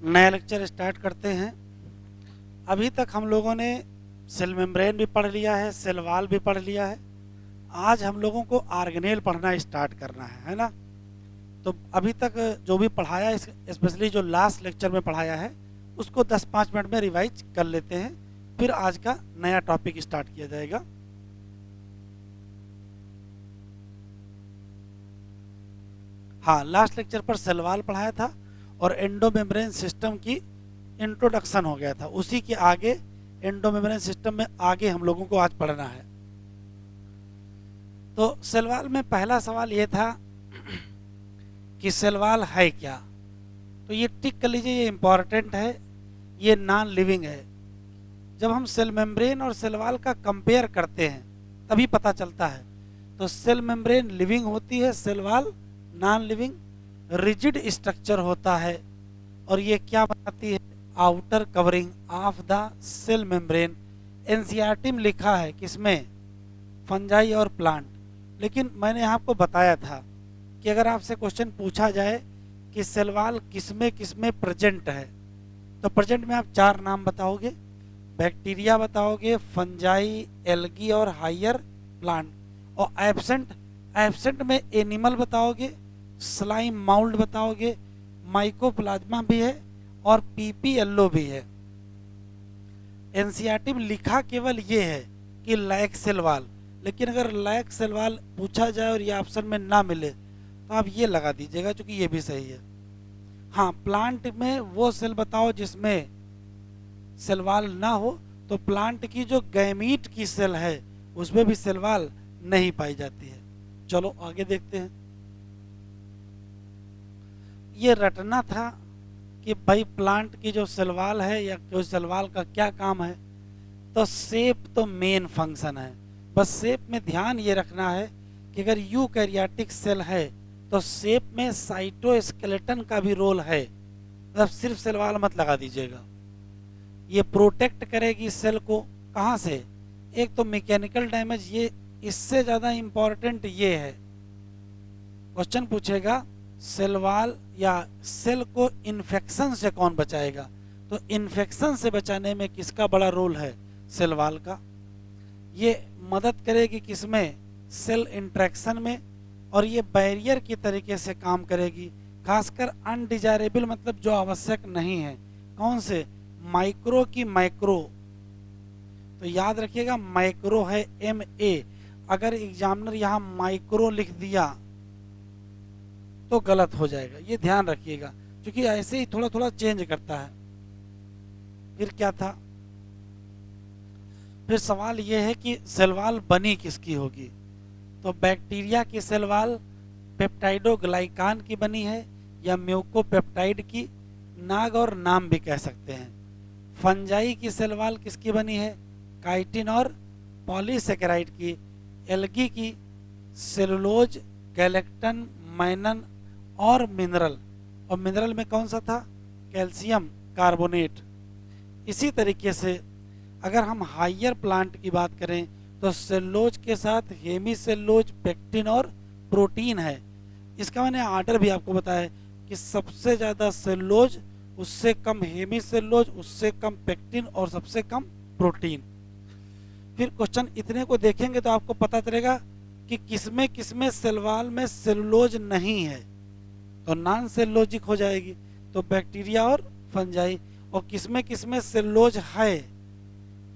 नया lecture start करते हैं। अभी तक हम लोगों ने सेल मेम्ब्रेन भी पढ़ लिया है, सेल वाल भी पढ़ लिया है। आज हम लोगों को ऑर्गेनेल पढ़ना स्टार्ट करना है ना। तो अभी तक जो भी पढ़ाया, स्पेशली जो लास्ट लेक्चर में पढ़ाया है, उसको 10-5 मिनट में रिवाइज कर लेते हैं, फिर आज का नया टॉपिक स्टार्ट किया जाएगा। हाँ, लास्ट लेक्चर पर सेल वाल पढ़ाया था और एंडो मेम्ब्रेन सिस्टम की इंट्रोडक्शन हो गया था। उसी के आगे एंडो मेम्ब्रेन सिस्टम में आगे हम लोगों को आज पढ़ना है। तो सेल वाल में पहला सवाल ये था कि सेल वाल है क्या। तो ये टिक कर लीजिए, ये इंपॉर्टेंट है, ये नॉन लिविंग है। जब हम सेल मेम्ब्रेन और सेल वाल का कंपेयर करते हैं तभी पता चलता है। तो सेल मेम्ब्रेन लिविंग होती है, cell wall non living. Rigid structure होता है और ये क्या बनाती है, outer covering of the cell membrane. NCERT में लिखा है किसमें, फंजाई और प्लांट। लेकिन मैंने आपको बताया था कि अगर आपसे क्वेश्चन पूछा जाए कि सेल वाल किसमें प्रेजेंट है, तो प्रेजेंट में आप 4 नाम बताओगे, बैक्टीरिया बताओगे, फंजाई, एल्गी और हायर प्लांट। और एब्सेंट में एनिमल बताओगे, स्लाइम माउल्ड बताओगे, माइकोप्लाज्मा भी है और पीपीएलओ भी है। एनसीईआरटी में लिखा केवल ये है कि लैक सेल वाल, लेकिन अगर लैक सेल वाल पूछा जाए और ये ऑप्शन में ना मिले तो आप ये लगा दीजिएगा, क्योंकि ये भी सही है। हाँ, प्लांट में वो सेल बताओ जिसमें सेल वाल ना हो। तो प्लांट की जो गैमीट की सेल है उसमें भी सेल वाल नहीं पाई जाती है। चलो आगे देखते हैं। ये रटना था कि भाई प्लांट की जो सेल वाल है या कोई सेल वाल का क्या काम है। तो शेप तो मेन फंक्शन है, बस शेप में ध्यान ये रखना है कि अगर यूकैरियोटिक सेल है तो शेप में साइटोस्केलेटन का भी रोल है। मतलब सिर्फ सेल वाल मत लगा दीजिएगा। ये प्रोटेक्ट करेगी सेल को कहाँ से, एक तो मैकेनिकल डैमेज, ये इससे ज़्यादा इम्पॉर्टेंट ये है। क्वेश्चन पूछेगा सेल वाल या सेल को इन्फेक्शन से कौन बचाएगा, तो इन्फेक्शन से बचाने में किसका बड़ा रोल है, सेल वाल का। ये मदद करेगी किसमें, सेल इंट्रैक्शन में, और ये बैरियर की तरीके से काम करेगी, खासकर अनडिजायरेबल मतलब जो आवश्यक नहीं है, कौन से, माइक्रो की माइक्रो। तो याद रखिएगा माइक्रो है MA। अगर एग्जामिनर यहाँ माइक्रो लिख दिया तो गलत हो जाएगा, ये ध्यान रखिएगा, क्योंकि ऐसे ही थोड़ा थोड़ा चेंज करता है। फिर क्या था, फिर सवाल ये है कि सेल वाल बनी किसकी होगी। तो बैक्टीरिया की सेल वाल पेप्टाइडोग्लाइकान की बनी है या म्यूकोपेप्टाइड की, नाग और नाम भी कह सकते हैं। फंजाई की सेल वाल किसकी बनी है, काइटिन और पॉलीसेकेराइड की। एल्गी की सेलुलोज, गैलेक्टन, मैनन और मिनरल। और मिनरल में कौन सा था, कैल्शियम कार्बोनेट। इसी तरीके से अगर हम हायर प्लांट की बात करें तो सेलुलोज के साथ हेमीसेलुलोज, पेक्टिन और प्रोटीन है। इसका मैंने आर्डर भी आपको बताया कि सबसे ज़्यादा सेलुलोज, उससे कम हेमीसेलुलोज, उससे कम पेक्टिन और सबसे कम प्रोटीन। फिर क्वेश्चन इतने को देखेंगे तो आपको पता चलेगा कि किसमें सेल वाल में सेलुलोज नहीं है, तो नॉन सेलुलोजिक हो जाएगी, तो बैक्टीरिया और फंजाई। और किसमें सेलुलोज है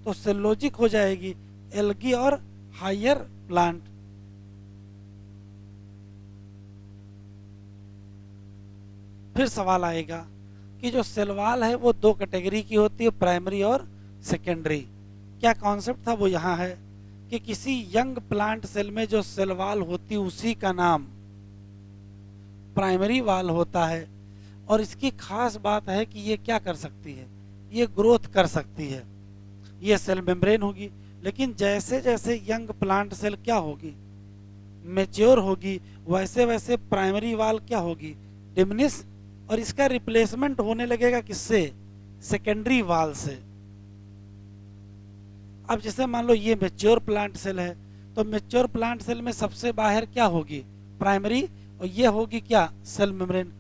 तो सेलुलोजिक हो जाएगी, एल्गी और हायर प्लांट। फिर सवाल आएगा कि जो सेल वाल है वो 2 कैटेगरी की होती है, प्राइमरी और सेकेंडरी। क्या कॉन्सेप्ट था वो यहाँ है कि किसी यंग प्लांट सेल में जो सेल वाल होती है उसी का नाम प्राइमरी वाल होता है। और इसकी खास बात है कि ये क्या कर सकती है, ये ग्रोथ कर सकती है, ये सेल मेम्ब्रेन होगी। लेकिन जैसे जैसे यंग प्लांट सेल क्या होगी, मैच्योर होगी, वैसे वैसे प्राइमरी वाल क्या होगी, डिमिनिश, और इसका रिप्लेसमेंट होने लगेगा किससे, सेकेंडरी वाल से। अब जैसे मान लो ये मैच्योर प्लांट सेल है, तो मैच्योर प्लांट सेल में सबसे बाहर क्या होगी, प्राइमरी, और ये होगी क्या, सेल मेम्ब्रेन।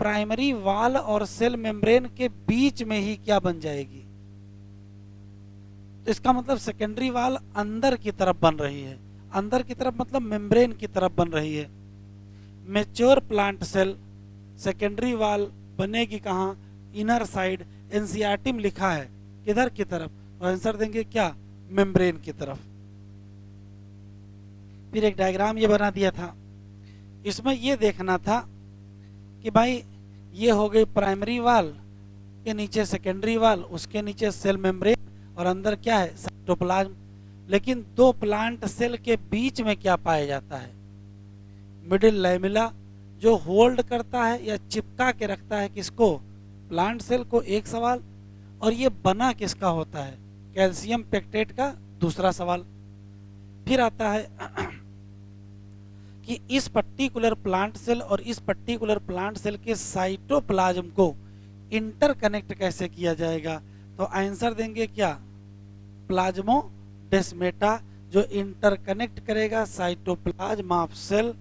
प्राइमरी वाल और सेल मेम्ब्रेन के बीच में ही क्या बन जाएगी, तो इसका मतलब सेकेंडरी वाल अंदर की तरफ बन रही है, अंदर की तरफ मतलब मेम्ब्रेन की तरफ बन रही है। मैच्योर प्लांट सेल सेकेंडरी वाल बनेगी कहाँ, इनर साइड, एनसीईआरटी में लिखा है किधर की तरफ, तो आंसर देंगे क्या, मेम्ब्रेन की तरफ। फिर एक डायग्राम ये बना दिया था, इसमें ये देखना था कि भाई ये हो गई प्राइमरी वाल के नीचे सेकेंडरी वाल, उसके नीचे सेल मेम्ब्रेन और अंदर क्या है, साइटोप्लाज्म। लेकिन दो प्लांट सेल के बीच में क्या पाया जाता है, मिडिल लैमेला, जो होल्ड करता है या चिपका के रखता है किसको, प्लांट सेल को, एक सवाल। और ये बना किसका होता है, कैल्शियम पेक्टेट का, दूसरा सवाल। फिर आता है कि इस पर्टिकुलर प्लांट सेल और इस पर्टिकुलर प्लांट सेल के साइटोप्लाज्म को इंटरकनेक्ट कैसे किया जाएगा, तो आंसर देंगे क्या, प्लाज्मोडेस्मेटा, जो इंटरकनेक्ट करेगा साइटोप्लाज्म ऑफ सेल,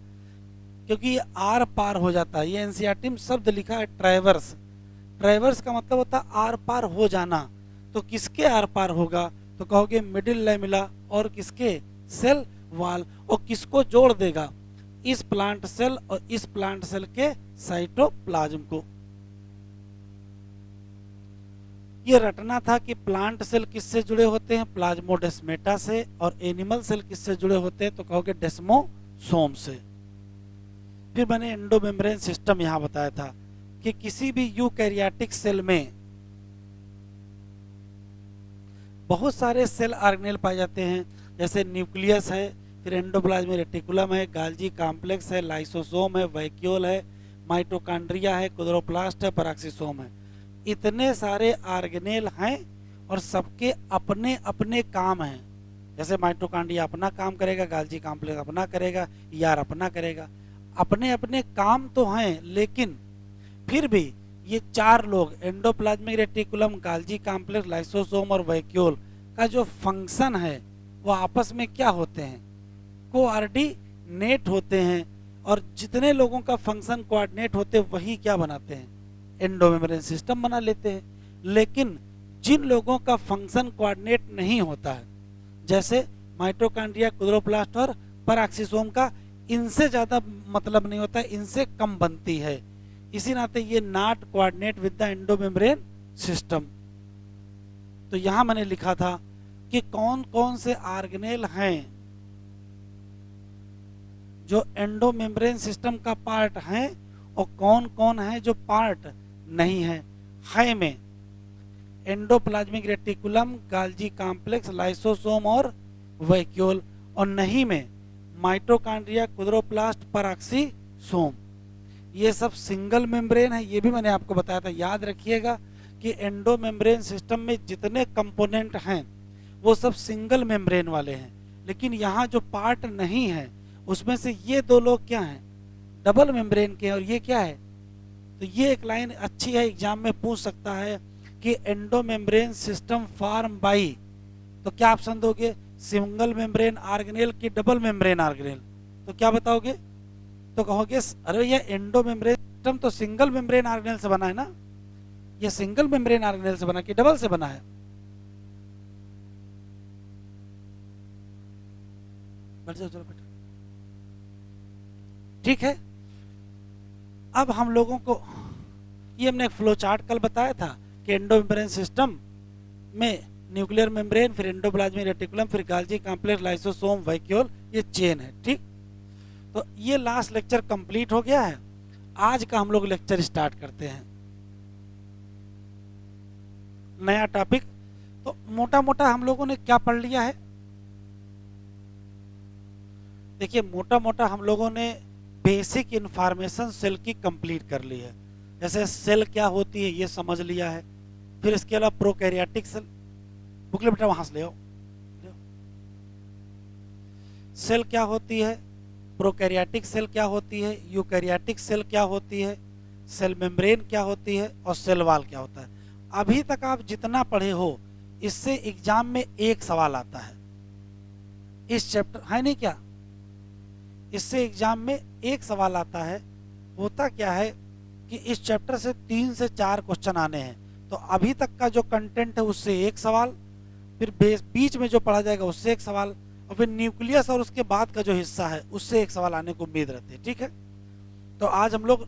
क्योंकि ये आर पार हो जाता है। ये एनसीईआरटी में शब्द लिखा है ट्रैवर्स, ट्रैवर्स का मतलब होता है आर पार हो जाना। तो किसके आर पार होगा, तो कहोगे मिडिल लैमेला और किसके, सेल वाल, और किसको जोड़ देगा, इस प्लांट सेल और इस प्लांट सेल के साइटोप्लाज्म को। ये रटना था कि प्लांट सेल किससे जुड़े होते हैं, प्लाज्मोडेस्मेटा से, और एनिमल सेल किससे जुड़े होते हैं, तो कहोगे डेस्मोसोम से। फिर मैंने एंडोमेम्ब्रेन सिस्टम यहां बताया था कि किसी भी यूकैरियोटिक सेल में बहुत सारे सेल ऑर्गेनेल पाए जाते हैं, जैसे न्यूक्लियस है, फिर एंडोप्लाज्मिक रेटिकुलम है, गाल्जी कॉम्प्लेक्स है, लाइसोसोम है, वैक्यूल है, माइटोकॉन्ड्रिया है, क्लोरोप्लास्ट है, पेरोक्सिसोम है। इतने सारे ऑर्गेनेल हैं और सबके अपने अपने काम हैं। जैसे माइटोकॉन्ड्रिया अपना काम करेगा, गाल्जी कॉम्प्लेक्स अपना करेगा, ईआर अपना करेगा, अपने अपने काम तो हैं, लेकिन फिर भी ये चार लोग, एंडोप्लाज्मिक रेटिकुलम, गाल्जी कॉम्प्लेक्स, लाइसोसोम और वैक्यूल का जो फंक्शन है वो आपस में क्या होते हैं, कोऑर्डिनेट होते हैं। और जितने लोगों का फंक्शन कोऑर्डिनेट होते हैं वही क्या बनाते हैं, एंडोमेम्ब्रेन सिस्टम बना लेते हैं। लेकिन जिन लोगों का फंक्शन कोऑर्डिनेट नहीं होता है, जैसे माइटोकॉन्ड्रिया, क्लोरोप्लास्ट और पेरोक्सिसोम का इनसे ज्यादा मतलब नहीं होता है, इनसे कम बनती है, इसी नाते ये not coordinate with the endomembrane system. तो यहां मैंने लिखा था कि कौन कौन से ऑर्गेनेल हैं जो एंडोमेम्ब्रेन सिस्टम का पार्ट हैं और कौन कौन है जो पार्ट नहीं है में एंडोप्लाज्मिक रेटिकुलम, गाल्जी कॉम्प्लेक्स, लाइसोसोम और वैक्यूल, और नहीं में माइटोकॉन्ड्रिया, क्लोरोप्लास्ट, पेरोक्सिसोम। ये सब सिंगल मेम्ब्रेन है, ये भी मैंने आपको बताया था। याद रखिएगा कि एंडोमेम्ब्रेन सिस्टम में जितने कंपोनेंट हैं वो सब सिंगल मेम्ब्रेन वाले हैं, लेकिन यहाँ जो पार्ट नहीं है उसमें से ये दो लोग क्या हैं, डबल मेम्ब्रेन के हैं। और ये क्या है, तो ये एक लाइन अच्छी है, एग्जाम में पूछ सकता है कि एंडोमेम्ब्रेन सिस्टम फॉर्म बाई, तो क्या ऑप्शन दोगे, सिंगल मेम्ब्रेन ऑर्गेनेल की डबल मेम्ब्रेन ऑर्गेनेल, तो क्या बताओगे, तो कहोगे अरे ये एंडोमेम्ब्रेन सिस्टम तो सिंगल मेम्ब्रेन ऑर्गेनेल से बना है ना, ये सिंगल मेम्ब्रेन ऑर्गेनेल से बना कि डबल से बना है। चलो बेटा, ठीक है। अब हम लोगों को ये हमने फ्लो चार्ट कल बताया था कि एंडोमेम्ब्रेन सिस्टम में न्यूक्लियर मेम्ब्रेन, फिर एंडोप्लाज्मिक रेटिकुलम, फिर गाल्जी कॉम्प्लेक्स, लाइसोसोम, वैक्यूल, ये चेन है, ठीक। तो ये लास्ट लेक्चर कंप्लीट हो गया है। आज का हम लोग लेक्चर स्टार्ट करते हैं, नया टॉपिक। तो मोटा मोटा हम लोगों ने क्या पढ़ लिया है, देखिए मोटा मोटा हम लोगों ने बेसिक इंफॉर्मेशन सेल की कंप्लीट कर ली है। जैसे सेल क्या होती है ये समझ लिया है, फिर इसके अलावा प्रोकैरियोटिक सेल, बुकलेट बेटा वहां से ले आओ, सेल क्या होती है, प्रोकैरियोटिक सेल क्या होती है, यूकैरियोटिक सेल क्या होती है, सेल मेम्ब्रेन क्या होती है, और सेल वॉल क्या होता है। अभी तक आप जितना पढ़े हो इससे एग्जाम में एक सवाल आता है इस चैप्टर, है नहीं क्या, इससे एग्जाम में एक सवाल आता है। होता क्या है कि इस चैप्टर से 3 से 4 क्वेश्चन आने हैं, तो अभी तक का जो कंटेंट है उससे एक सवाल, फिर बीच में जो पढ़ा जाएगा उससे एक सवाल, और फिर न्यूक्लियस और उसके बाद का जो हिस्सा है उससे एक सवाल आने को उम्मीद रहती है। ठीक है, तो आज हम लोग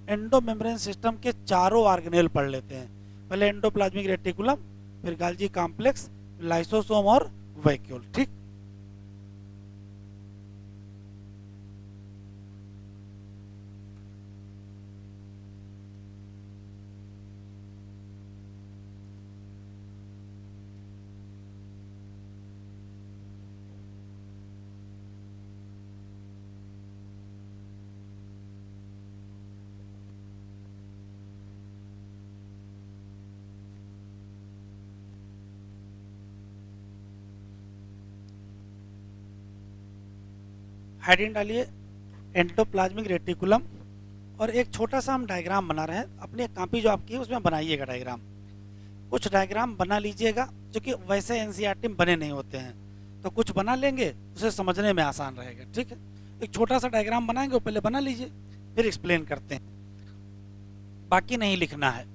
एंडो मेम्ब्रेन सिस्टम के चारों ऑर्गेनेल पढ़ लेते हैं। पहले एंडोप्लाज्मिक रेटिकुलम, फिर गाल्जी कॉम्प्लेक्स, लाइसोसोम और वैक्यूल। ठीक, हेडिंग डालिए एंडोप्लाज्मिक रेटिकुलम, और एक छोटा सा हम डायग्राम बना रहे हैं। अपनी कॉपी जो आपकी है उसमें बनाइएगा डायग्राम, कुछ डायग्राम बना लीजिएगा, जो कि वैसे एनसीईआरटी में बने नहीं होते हैं, तो कुछ बना लेंगे, उसे समझने में आसान रहेगा। ठीक है, एक छोटा सा डायग्राम बनाएंगे, वो पहले बना लीजिए, फिर एक्सप्लेन करते हैं, बाकी नहीं लिखना है।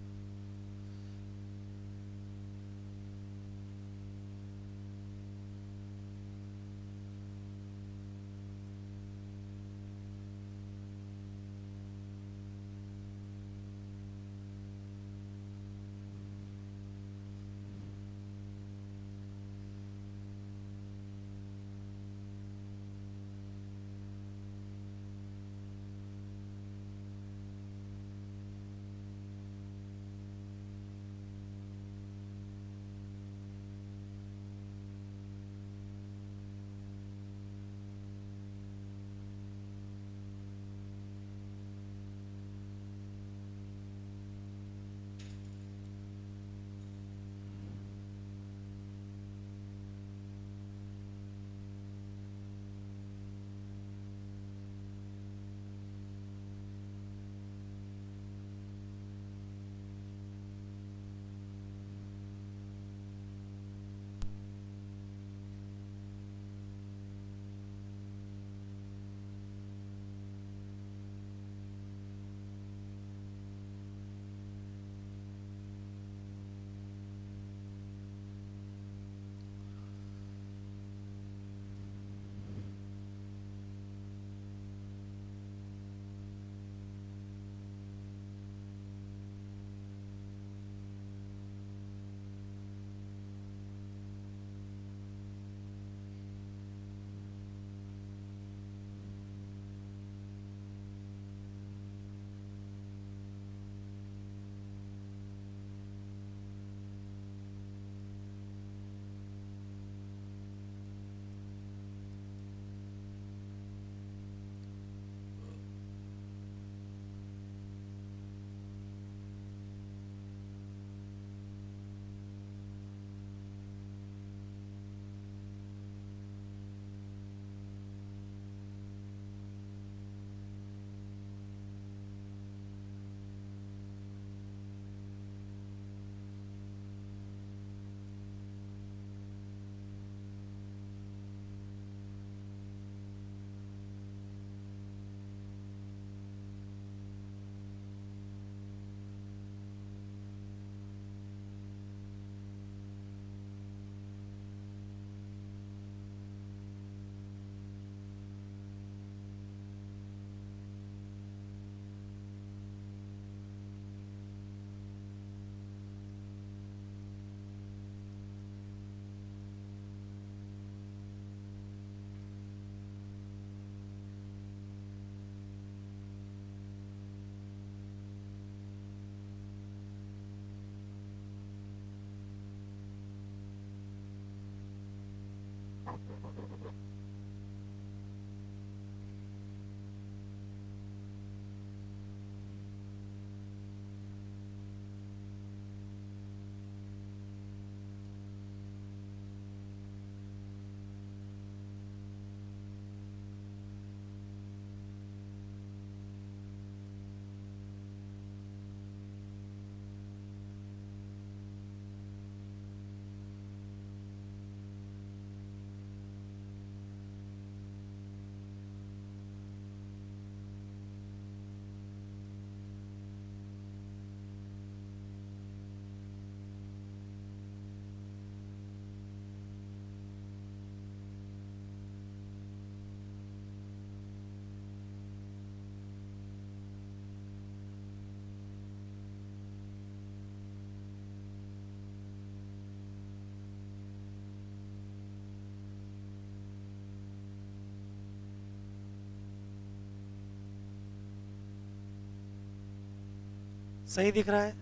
सही दिख रहा है?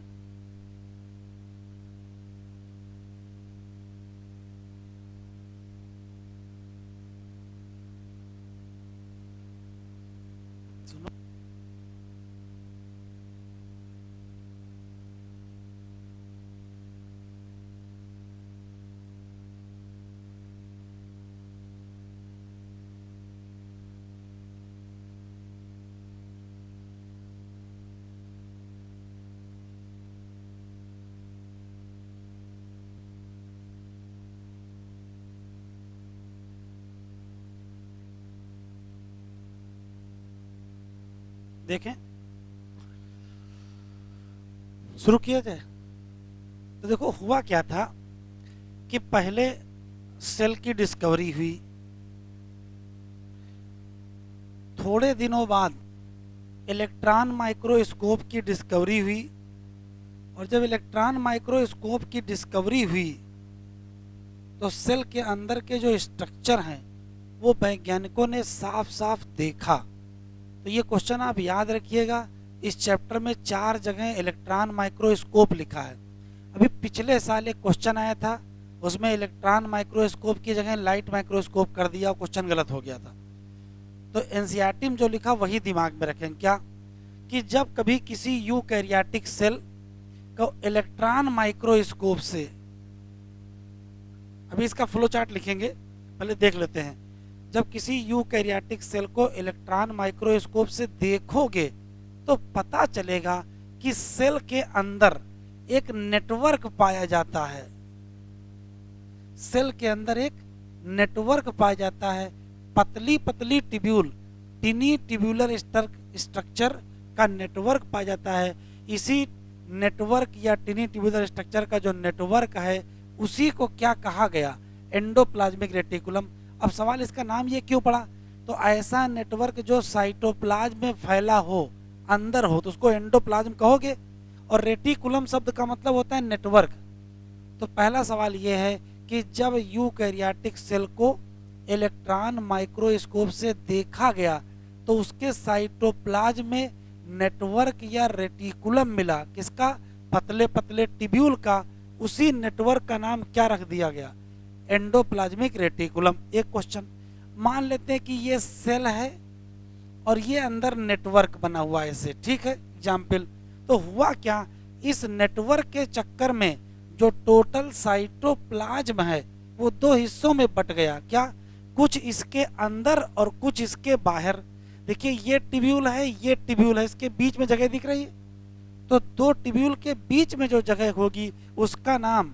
सुनो, देखें, शुरू किया जाए। तो देखो हुआ क्या था कि पहले सेल की डिस्कवरी हुई, थोड़े दिनों बाद इलेक्ट्रॉन माइक्रोस्कोप की डिस्कवरी हुई, और जब इलेक्ट्रॉन माइक्रोस्कोप की डिस्कवरी हुई तो सेल के अंदर के जो स्ट्रक्चर हैं वो वैज्ञानिकों ने साफ साफ देखा। तो ये क्वेश्चन आप याद रखिएगा, इस चैप्टर में 4 जगह इलेक्ट्रॉन माइक्रोस्कोप लिखा है। अभी पिछले साल एक क्वेश्चन आया था, उसमें इलेक्ट्रॉन माइक्रोस्कोप की जगह लाइट माइक्रोस्कोप कर दिया, क्वेश्चन गलत हो गया था। तो एनसीईआरटी में जो लिखा वही दिमाग में रखें, क्या कि जब कभी किसी यूकैरियोटिक सेल को इलेक्ट्रॉन माइक्रोस्कोप से, अभी इसका फ्लो चार्ट लिखेंगे, पहले देख लेते हैं। जब किसी यूकैरियोटिक सेल को इलेक्ट्रॉन माइक्रोस्कोप से देखोगे तो पता चलेगा कि सेल के अंदर एक नेटवर्क पाया जाता है। सेल के अंदर एक नेटवर्क पाया जाता है, पतली पतली ट्यूब्यूल, टिनी ट्यूबुलर स्ट्रक्चर का नेटवर्क पाया जाता है। इसी नेटवर्क या टिनी ट्यूबुलर स्ट्रक्चर का जो नेटवर्क है उसी को क्या कहा गया? Endoplasmic reticulum. अब सवाल इसका नाम ये क्यों पड़ा? तो ऐसा नेटवर्क जो साइटोप्लाज्म में फैला हो, अंदर हो, तो उसको एंडोप्लाज्म कहोगे, और रेटिकुलम शब्द का मतलब होता है नेटवर्क। तो पहला सवाल ये है कि जब यूकैरियोटिक सेल को इलेक्ट्रॉन माइक्रोस्कोप से देखा गया तो उसके साइटोप्लाज्म में नेटवर्क या रेटिकुलम मिला, किसका? पतले पतले ट्यूब्यूल का। उसी नेटवर्क का नाम क्या रख दिया गया? Endoplasmic reticulum. एक क्वेश्चन, मान लेते हैं कि ये सेल है और ये अंदर नेटवर्क बना हुआ है ऐसे, ठीक है, एग्जाम्पल। तो हुआ क्या, इस नेटवर्क के चक्कर में जो टोटल साइटोप्लाज्म है वो 2 हिस्सों में बट गया। क्या? कुछ इसके अंदर और कुछ इसके बाहर। देखिए ये ट्यूब्यूल है, ये ट्यूब्यूल है, इसके बीच में जगह दिख रही है, तो 2 ट्यूब्यूल के बीच में जो जगह होगी उसका नाम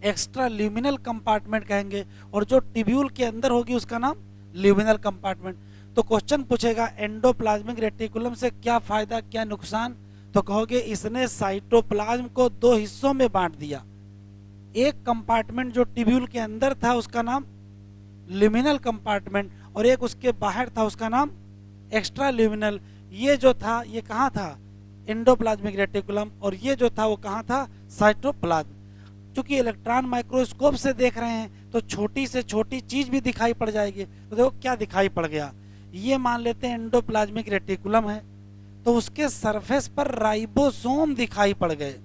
एक्स्ट्रा ल्यूमिनल कंपार्टमेंट कहेंगे, और जो ट्यूब्यूल के अंदर होगी उसका नाम ल्यूमिनल कंपार्टमेंट। तो क्वेश्चन पूछेगा एंडोप्लाज्मिक रेटिकुलम से क्या फायदा क्या नुकसान? तो कहोगे इसने साइटोप्लाज्म को 2 हिस्सों में बांट दिया। एक कंपार्टमेंट जो ट्यूब्यूल के अंदर था उसका नाम ल्यूमिनल कंपार्टमेंट, और एक उसके बाहर था उसका नाम एक्स्ट्रा ल्यूमिनल। ये जो था ये कहाँ था? एंडोप्लाज्मिक रेटिकुलम, और ये जो था वो कहाँ था? साइटोप्लाज्म। चूंकि इलेक्ट्रॉन माइक्रोस्कोप से देख रहे हैं तो छोटी से छोटी चीज भी दिखाई पड़ जाएगी। तो देखो क्या दिखाई पड़ गया, ये मान लेते हैं एंडोप्लाज्मिक रेटिकुलम है, तो उसके सरफेस पर राइबोसोम दिखाई पड़ गए।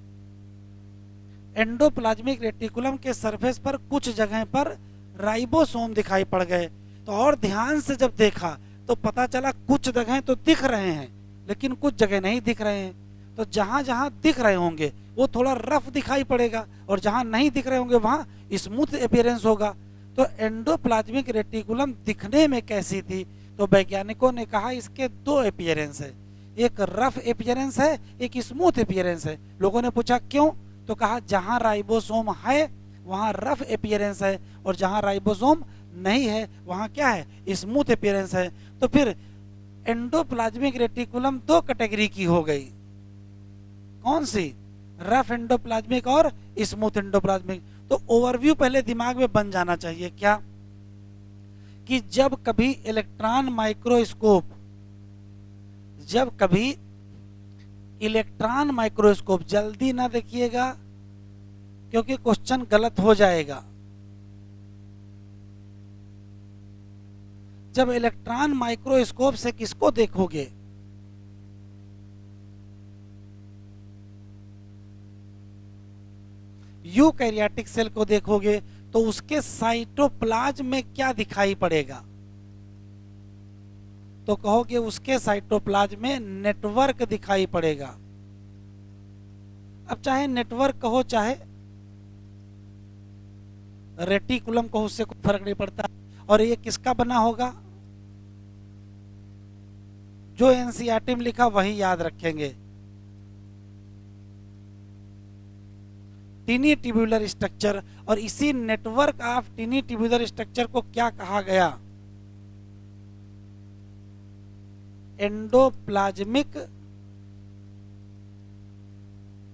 एंडोप्लाज्मिक रेटिकुलम के सरफेस पर कुछ जगह पर राइबोसोम दिखाई पड़ गए। तो और ध्यान से जब देखा तो पता चला कुछ जगह तो दिख रहे हैं लेकिन कुछ जगह नहीं दिख रहे हैं। तो जहां जहां दिख रहे होंगे वो थोड़ा रफ दिखाई पड़ेगा, और जहां नहीं दिख रहे होंगे वहां स्मूथ अपीयरेंस होगा। तो एंडोप्लाज्मिक रेटिकुलम दिखने में कैसी थी? तो वैज्ञानिकों ने कहा इसके 2 अपीयरेंस है, एक रफ अपीयरेंस है, एक स्मूथ अपीयरेंस है। लोगों ने पूछा क्यों? तो कहा जहां राइबोसोम है वहां रफ अपीयरेंस है, और जहां राइबोसोम नहीं है वहां क्या है? स्मूथ अपीयरेंस है। तो फिर एंडोप्लाज्मिक रेटिकुलम 2 कैटेगरी की हो गई, कौन सी? रफ एंडोप्लाज्मिक और स्मूथ एंडोप्लाज्मिक। तो ओवरव्यू पहले दिमाग में बन जाना चाहिए, क्या कि जब कभी इलेक्ट्रॉन माइक्रोस्कोप, जब कभी इलेक्ट्रॉन माइक्रोस्कोप, जल्दी ना देखिएगा क्योंकि क्वेश्चन गलत हो जाएगा। जब इलेक्ट्रॉन माइक्रोस्कोप से किसको देखोगे? यूकैरियोटिक सेल को देखोगे तो उसके साइटोप्लाज्म में क्या दिखाई पड़ेगा? तो कहोगे उसके साइटोप्लाज्म में नेटवर्क दिखाई पड़ेगा। अब चाहे नेटवर्क कहो चाहे रेटिकुलम कहो, उससे कोई फर्क नहीं पड़ता। और ये किसका बना होगा? जो एनसीईआरटी में लिखा वही याद रखेंगे। टिनी ट्यूबुलर स्ट्रक्चर, और इसी नेटवर्क ऑफ टिनी ट्यूबुलर स्ट्रक्चर को क्या कहा गया? एंडोप्लाज्मिक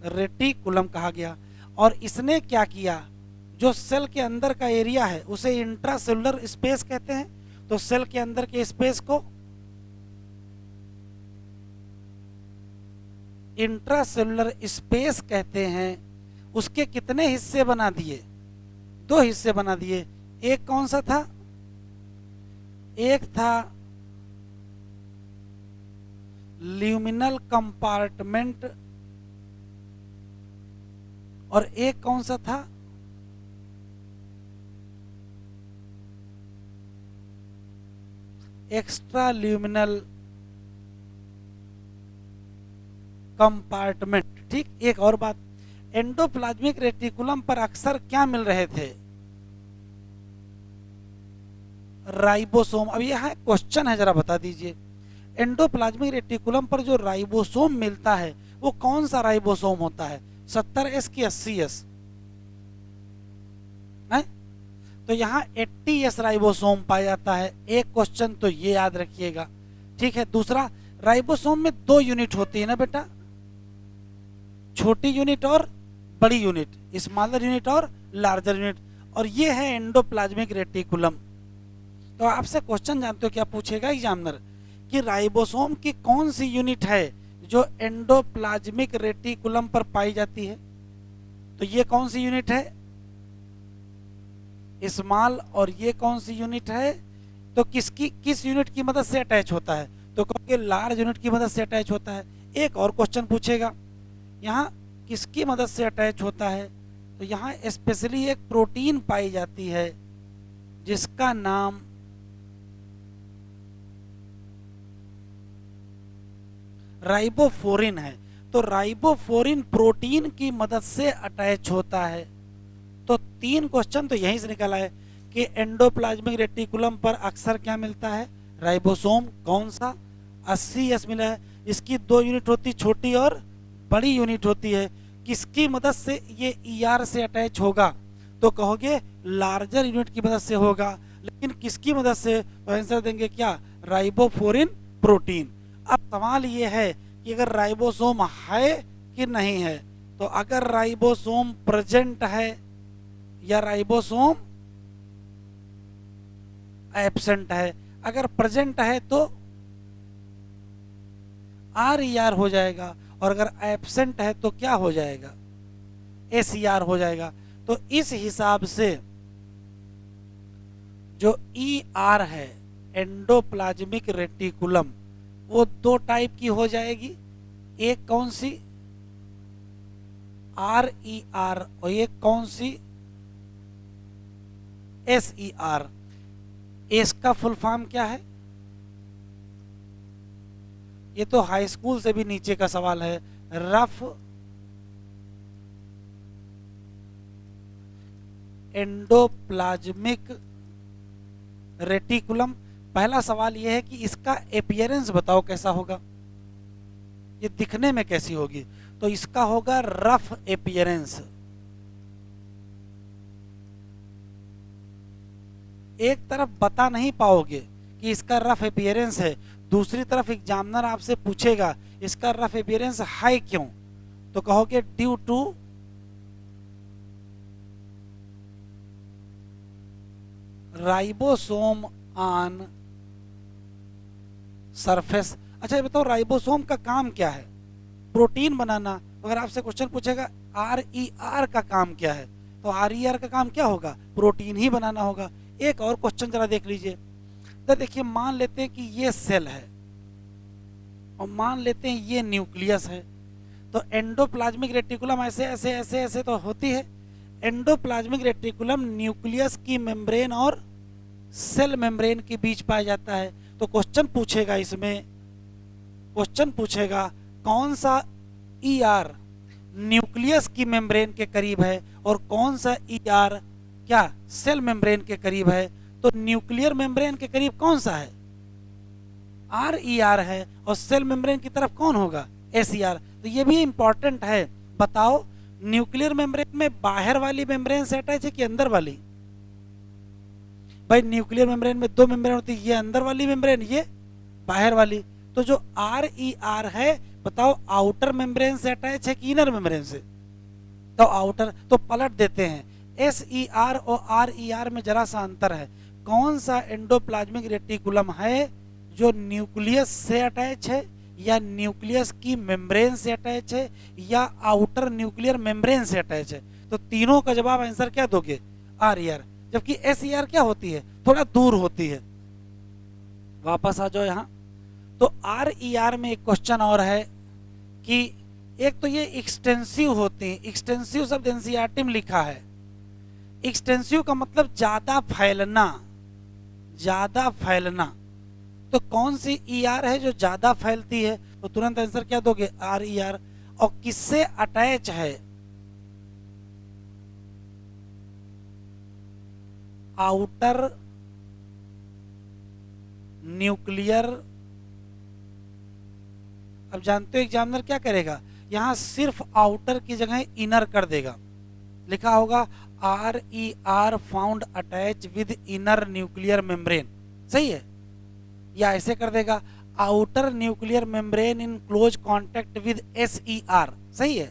रेटिकुलम कहा गया। और इसने क्या किया? जो सेल के अंदर का एरिया है उसे इंट्रासेलुलर स्पेस कहते हैं। तो सेल के अंदर के स्पेस को इंट्रासेलुलर स्पेस कहते हैं। उसके कितने हिस्से बना दिए? 2 हिस्से बना दिए। एक कौन सा था? एक था ल्यूमिनल कंपार्टमेंट, और एक कौन सा था? Extra luminal compartment. ठीक, एक और बात, एंडोप्लाज्मिक रेटिकुलम पर अक्सर क्या मिल रहे थे? राइबोसोम। अब यहाँ क्वेश्चन है, जरा बता दीजिए, एंडोप्लाज्मिक रेटिकुलम पर जो राइबोसोम मिलता है वो कौन सा राइबोसोम होता है? 70S की 80S है? तो यहाँ 80S राइबोसोम पाया जाता है। एक क्वेश्चन तो ये याद रखिएगा। ठीक है, दूसरा, राइबोसोम में 2 यूनिट होती है ना बेटा, छोटी यूनिट और बड़ी यूनिट, स्मॉलर यूनिट और लार्जर यूनिट, और ये है एंडोप्लाज्मिक रेटिकुलम। तो आपसे क्वेश्चन जानते हो क्या पूछेगा एग्जामिनर, कि राइबोसोम की कौन सी यूनिट है जो एंडोप्लाज्मिक रेटिकुलम पर पाई जाती है? तो ये कौन सी यूनिट है? स्मॉल। और ये कौन सी यूनिट है? तो किस यूनिट की मदद से अटैच होता है? तो कहोगे लार्ज यूनिट की मदद से अटैच होता है। एक और क्वेश्चन पूछेगा, यहाँ किसकी मदद से अटैच होता है? तो यहाँ स्पेशली एक प्रोटीन पाई जाती है जिसका नाम राइबोफोरिन है। तो राइबोफोरिन प्रोटीन की मदद से अटैच होता है। तो 3 क्वेश्चन तो यहीं से निकला है कि एंडोप्लाज्मिक रेटिकुलम पर अक्सर क्या मिलता है? राइबोसोम। कौन सा? 80S मिला है। इसकी 2 यूनिट होती, छोटी और बड़ी यूनिट होती है। किसकी मदद से ये ER से अटैच होगा? तो कहोगे लार्जर यूनिट की मदद से होगा। लेकिन किसकी मदद से? तो आंसर देंगे क्या? Ribophorin protein. अब सवाल ये है कि अगर राइबोसोम है कि नहीं है। तो अगर राइबोसोम प्रेजेंट है या राइबोसोम एब्सेंट है? अगर प्रेजेंट है तो RER हो जाएगा, और अगर एब्सेंट है तो क्या हो जाएगा? SER हो जाएगा। तो इस हिसाब से जो ER है एंडोप्लाज्मिक रेटिकुलम, वो 2 टाइप की हो जाएगी। एक कौन सी? RER, और एक कौन सी? SER। इसका फुल फॉर्म क्या है? ये तो हाई स्कूल से भी नीचे का सवाल है। Rough endoplasmic reticulum. पहला सवाल यह है कि इसका अपीयरेंस बताओ कैसा होगा, ये दिखने में कैसी होगी? तो इसका होगा रफ अपीयरेंस। एक तरफ बता नहीं पाओगे कि इसका रफ अपीयरेंस है, दूसरी तरफ एग्जामिनर आपसे पूछेगा इसका रफ अपीयरेंस हाई क्यों? तो कहोगे due to ribosome on surface. अच्छा ये बताओ, राइबोसोम का काम क्या है? प्रोटीन बनाना। अगर आपसे क्वेश्चन पूछेगा RER का काम क्या है, तो RER का काम क्या होगा? प्रोटीन ही बनाना होगा। एक और क्वेश्चन जरा देख लीजिए। तो देखिए, मान लेते हैं कि ये सेल है और मान लेते हैं ये न्यूक्लियस है। तो एंडोप्लाज्मिक रेटिकुलम ऐसे ऐसे ऐसे ऐसे तो होती है, एंडोप्लाज्मिक रेटिकुलम न्यूक्लियस की मेम्ब्रेन और सेल मेम्ब्रेन के बीच पाया जाता है। तो क्वेश्चन पूछेगा इसमें, क्वेश्चन पूछेगा कौन सा ईआर न्यूक्लियस की मेम्ब्रेन के करीब है और कौन सा ईआर क्या सेल मेम्ब्रेन के करीब है। तो न्यूक्लियर मेम्ब्रेन के करीब कौन सा है, आर ई आर है, और सेल मेम्ब्रेन की तरफ कौन होगा, एस ई आर। तो ये भी इंपॉर्टेंट है। बताओ न्यूक्लियर मेम्ब्रेन में बाहर वाली मेम्ब्रेन से अटैच है कि अंदर वाली। भाई न्यूक्लियर मेम्ब्रेन में दो मेम्ब्रेन होती है, ये अंदर वाली मेम्ब्रेन, ये बाहर वाली। तो जो आर ई आर है बताओ आउटर मेम्ब्रेन से अटैच है कि इनर मेम्ब्रेन से, तो आउटर। तो पलट देते हैं, एस ई आर और आर ई आर में जरा सा अंतर है। कौन सा एंडोप्लाज्मिक रेटिकुलम है जो न्यूक्लियस से अटैच है या न्यूक्लियस की मेम्ब्रेन से अटैच है या आउटर न्यूक्लियर मेम्ब्रेन से अटैच है। तो तीनों का जवाब आंसर क्या दोगे, आर ई आर। जबकि एस ई आर क्या होती है, थोड़ा दूर होती है। वापस आ जाओ यहाँ। तो आर ई आर में एक क्वेश्चन और है कि एक तो ये एक्सटेंसिव होते हैं, एक्सटेंसिव शब्द एनसीईआरटी में लिखा है। एक्सटेंसिव का मतलब ज्यादा फैलना, ज्यादा फैलना। तो कौन सी ई आर है जो ज्यादा फैलती है, तो तुरंत आंसर क्या दोगे, आर ई आर। और किससे अटैच है, आउटर न्यूक्लियर। अब जानते हो एग्जामिनर क्या करेगा, यहां सिर्फ आउटर की जगह इनर कर देगा, लिखा होगा R E R found attach with inner nuclear membrane, सही है। या ऐसे कर देगा outer nuclear membrane in close contact with S E R, सही है।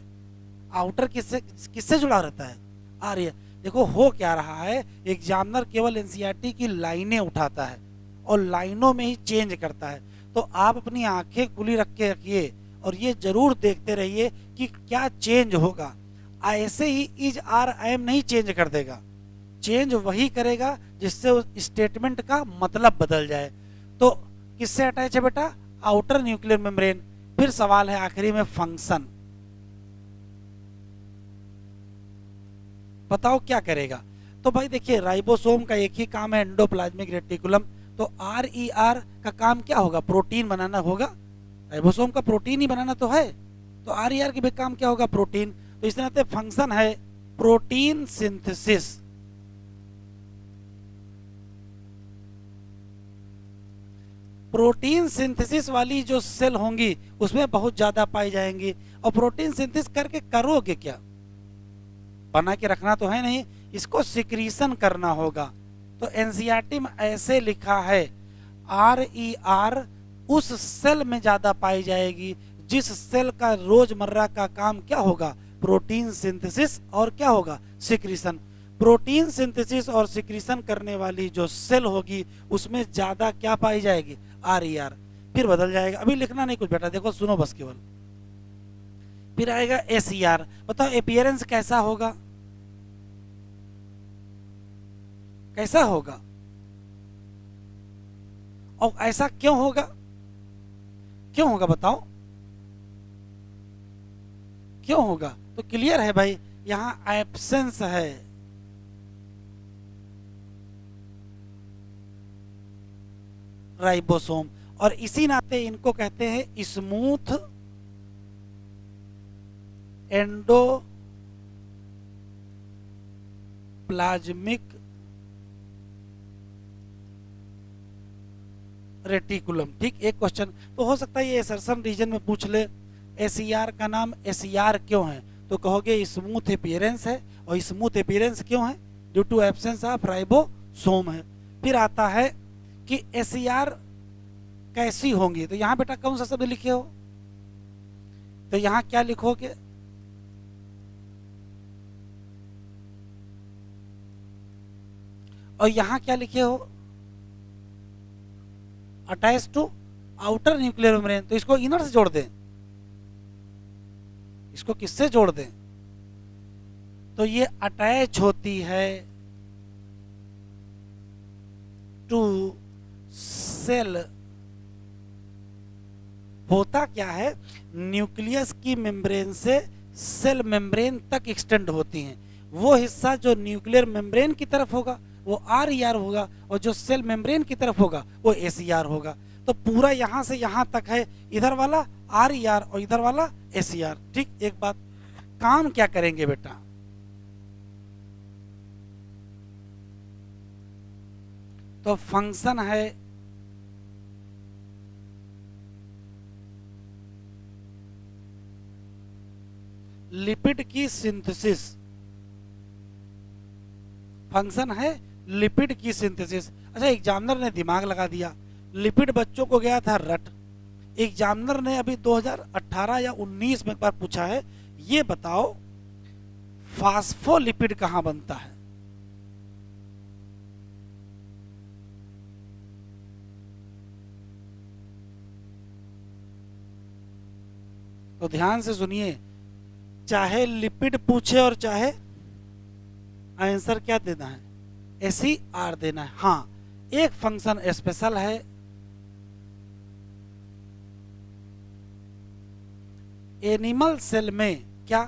आउटर किससे किससे जुड़ा रहता है, आर ई आर। देखो हो क्या रहा है, एग्जामिनर केवल एनसीईआरटी की लाइनें उठाता है और लाइनों में ही चेंज करता है। तो आप अपनी आंखें खुली रख के रखिए और ये जरूर देखते रहिए कि क्या चेंज होगा। ऐसे he is are I am नहीं चेंज कर देगा, चेंज वही करेगा जिससे उस स्टेटमेंट का मतलब बदल जाए। तो किससे अटैच है बेटा, आउटर न्यूक्लियर मेम्ब्रेन। फिर सवाल है आखिरी में फंक्शन, बताओ क्या करेगा। तो भाई देखिए राइबोसोम का एक ही काम है, एंडोप्लाज्मिक रेटिकुलम। तो आर ई आर का काम क्या होगा, प्रोटीन बनाना होगा। राइबोसोम का प्रोटीन ही बनाना तो है, तो आर ई आर की भी काम क्या होगा, प्रोटीन। तो इस तरह फंक्शन है प्रोटीन सिंथेसिस। प्रोटीन सिंथेसिस वाली जो सेल होंगी उसमें बहुत ज्यादा पाई जाएंगी। और प्रोटीन सिंथेसिस करके करोगे क्या, बना के रखना तो है नहीं, इसको सिक्रीशन करना होगा। तो एनसीईआरटी में ऐसे लिखा है आर ई आर उस सेल में ज्यादा पाई जाएगी जिस सेल का रोजमर्रा का काम क्या होगा, प्रोटीन सिंथेसिस और क्या होगा, सिक्रीशन। प्रोटीन सिंथेसिस और सिक्रीशन करने वाली जो सेल होगी उसमें ज्यादा क्या पाई जाएगी, आर ई आर। फिर बदल जाएगा, अभी लिखना नहीं कुछ बेटा, देखो सुनो बस केवल। फिर आएगा एस ई आर। बताओ अपीयरेंस कैसा होगा, कैसा होगा और ऐसा क्यों होगा, क्यों होगा बताओ, क्यों होगा। तो क्लियर है भाई, यहां एब्सेंस है, राइबोसोम। और इसी नाते इनको कहते हैं स्मूथ एंडोप्लाज्मिक रेटिकुलम। ठीक, एक क्वेश्चन तो हो सकता है ये असर्शन रीजन में पूछ ले, एसईआर का नाम एसईआर क्यों है, तो कहोगे स्मूथ अपीयरेंस है। और स्मूथ अपीयरेंस क्यों है, due to absence of ribosome है। फिर आता है कि एसईआर कैसी होंगी, तो यहां बेटा कौन सा शब्द लिखे हो, तो यहां क्या लिखोगे, और यहां क्या लिखे हो, attach to outer nuclear membrane. तो इसको इनर से जोड़ दें, इसको किससे जोड़ दें, तो ये अटैच होती है टू सेल। होता क्या है, न्यूक्लियस की मेम्ब्रेन से सेल मेम्ब्रेन तक एक्सटेंड होती हैं। वो हिस्सा जो न्यूक्लियर मेम्ब्रेन की तरफ होगा वो RER होगा, और जो सेल मेम्ब्रेन की तरफ होगा वो SER होगा। तो पूरा यहां से यहां तक है, इधर वाला RER और इधर वाला SER। ठीक, एक बात, काम क्या करेंगे बेटा, तो फंक्शन है लिपिड की सिंथेसिस, फंक्शन है लिपिड की सिंथेसिस। अच्छा, एग्जामिनर ने दिमाग लगा दिया, लिपिड बच्चों को गया था रट। एग्जामिनर ने अभी 2018 या 19 में एक बार पूछा है, ये बताओ फास्फोलिपिड कहां बनता है? तो ध्यान से सुनिए, चाहे लिपिड पूछे और चाहे आंसर क्या देना है, SER देना है। हाँ, एक फंक्शन स्पेशल है, एनिमल सेल में क्या,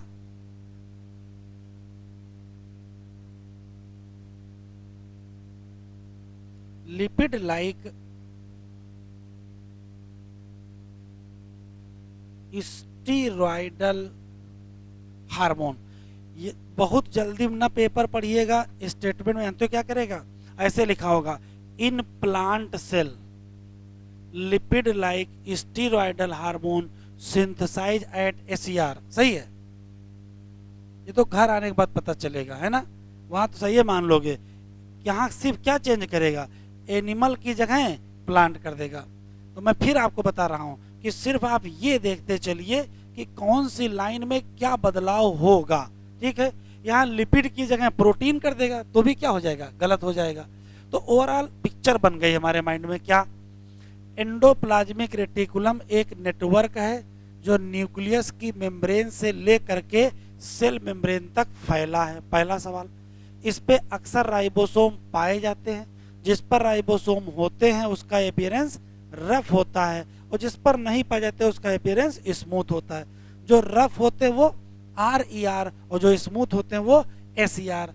लिपिड लाइक स्टीरॉयडल हार्मोन। ये बहुत जल्दी ना पेपर पढ़िएगा, स्टेटमेंट में तो क्या करेगा, ऐसे लिखा होगा, in plant cell lipid like steroidal hormone synthesize at SER। सही है, ये तो घर आने के बाद पता चलेगा, है ना, वहां तो सही है मान लोगे। यहाँ सिर्फ क्या चेंज करेगा, एनिमल की जगह प्लांट कर देगा। तो मैं फिर आपको बता रहा हूं कि सिर्फ आप ये देखते चलिए कि कौन सी लाइन में क्या बदलाव होगा। ठीक है, यहाँ लिपिड की जगह प्रोटीन कर देगा तो भी क्या हो जाएगा, गलत हो जाएगा। तो ओवरऑल पिक्चर बन गई हमारे माइंड में, क्या, एंडोप्लाज्मिक रेटिकुलम एक नेटवर्क है जो न्यूक्लियस की मेम्ब्रेन से लेकर के सेल मेम्ब्रेन तक फैला है। पहला सवाल, इस पे अक्सर राइबोसोम पाए जाते हैं, जिस पर राइबोसोम होते हैं उसका अपीयरेंस रफ होता है, और जिस पर नहीं पाए जाते उसका अपीयरेंस स्मूथ होता है। जो रफ होते हैं वो RER और जो स्मूथ होते हैं वो SER।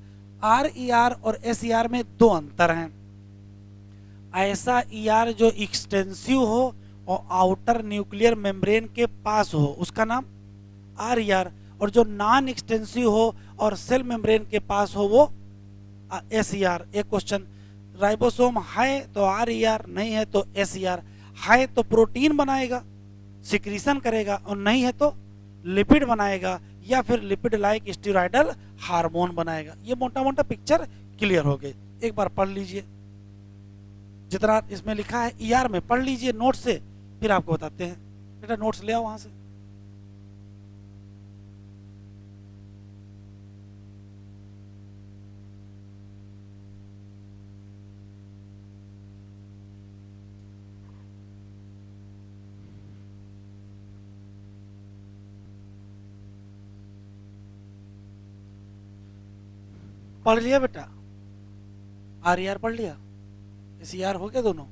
RER और SER में दो अंतर हैं, ऐसा ER जो एक्सटेंसिव हो और आउटर न्यूक्लियर मेम्ब्रेन के पास हो उसका नाम RER, और जो नॉन एक्सटेंसिव हो और सेल मेम्ब्रेन के पास हो वो SER। एक क्वेश्चन, राइबोसोम है तो RER, नहीं है तो SER। है तो प्रोटीन बनाएगा, सिक्रीशन करेगा, और नहीं है तो लिपिड बनाएगा, या फिर लिपिड लाइक स्टीरॉयडल हार्मोन बनाएगा। ये मोटा मोटा पिक्चर क्लियर हो गई। एक बार पढ़ लीजिए, जितना इसमें लिखा है ER में पढ़ लीजिए नोट से, फिर आपको बताते हैं। बेटा नोट्स ले आओ वहां से। पढ़ लिया बेटा, RER पढ़ लिया, SER हो गया दोनों।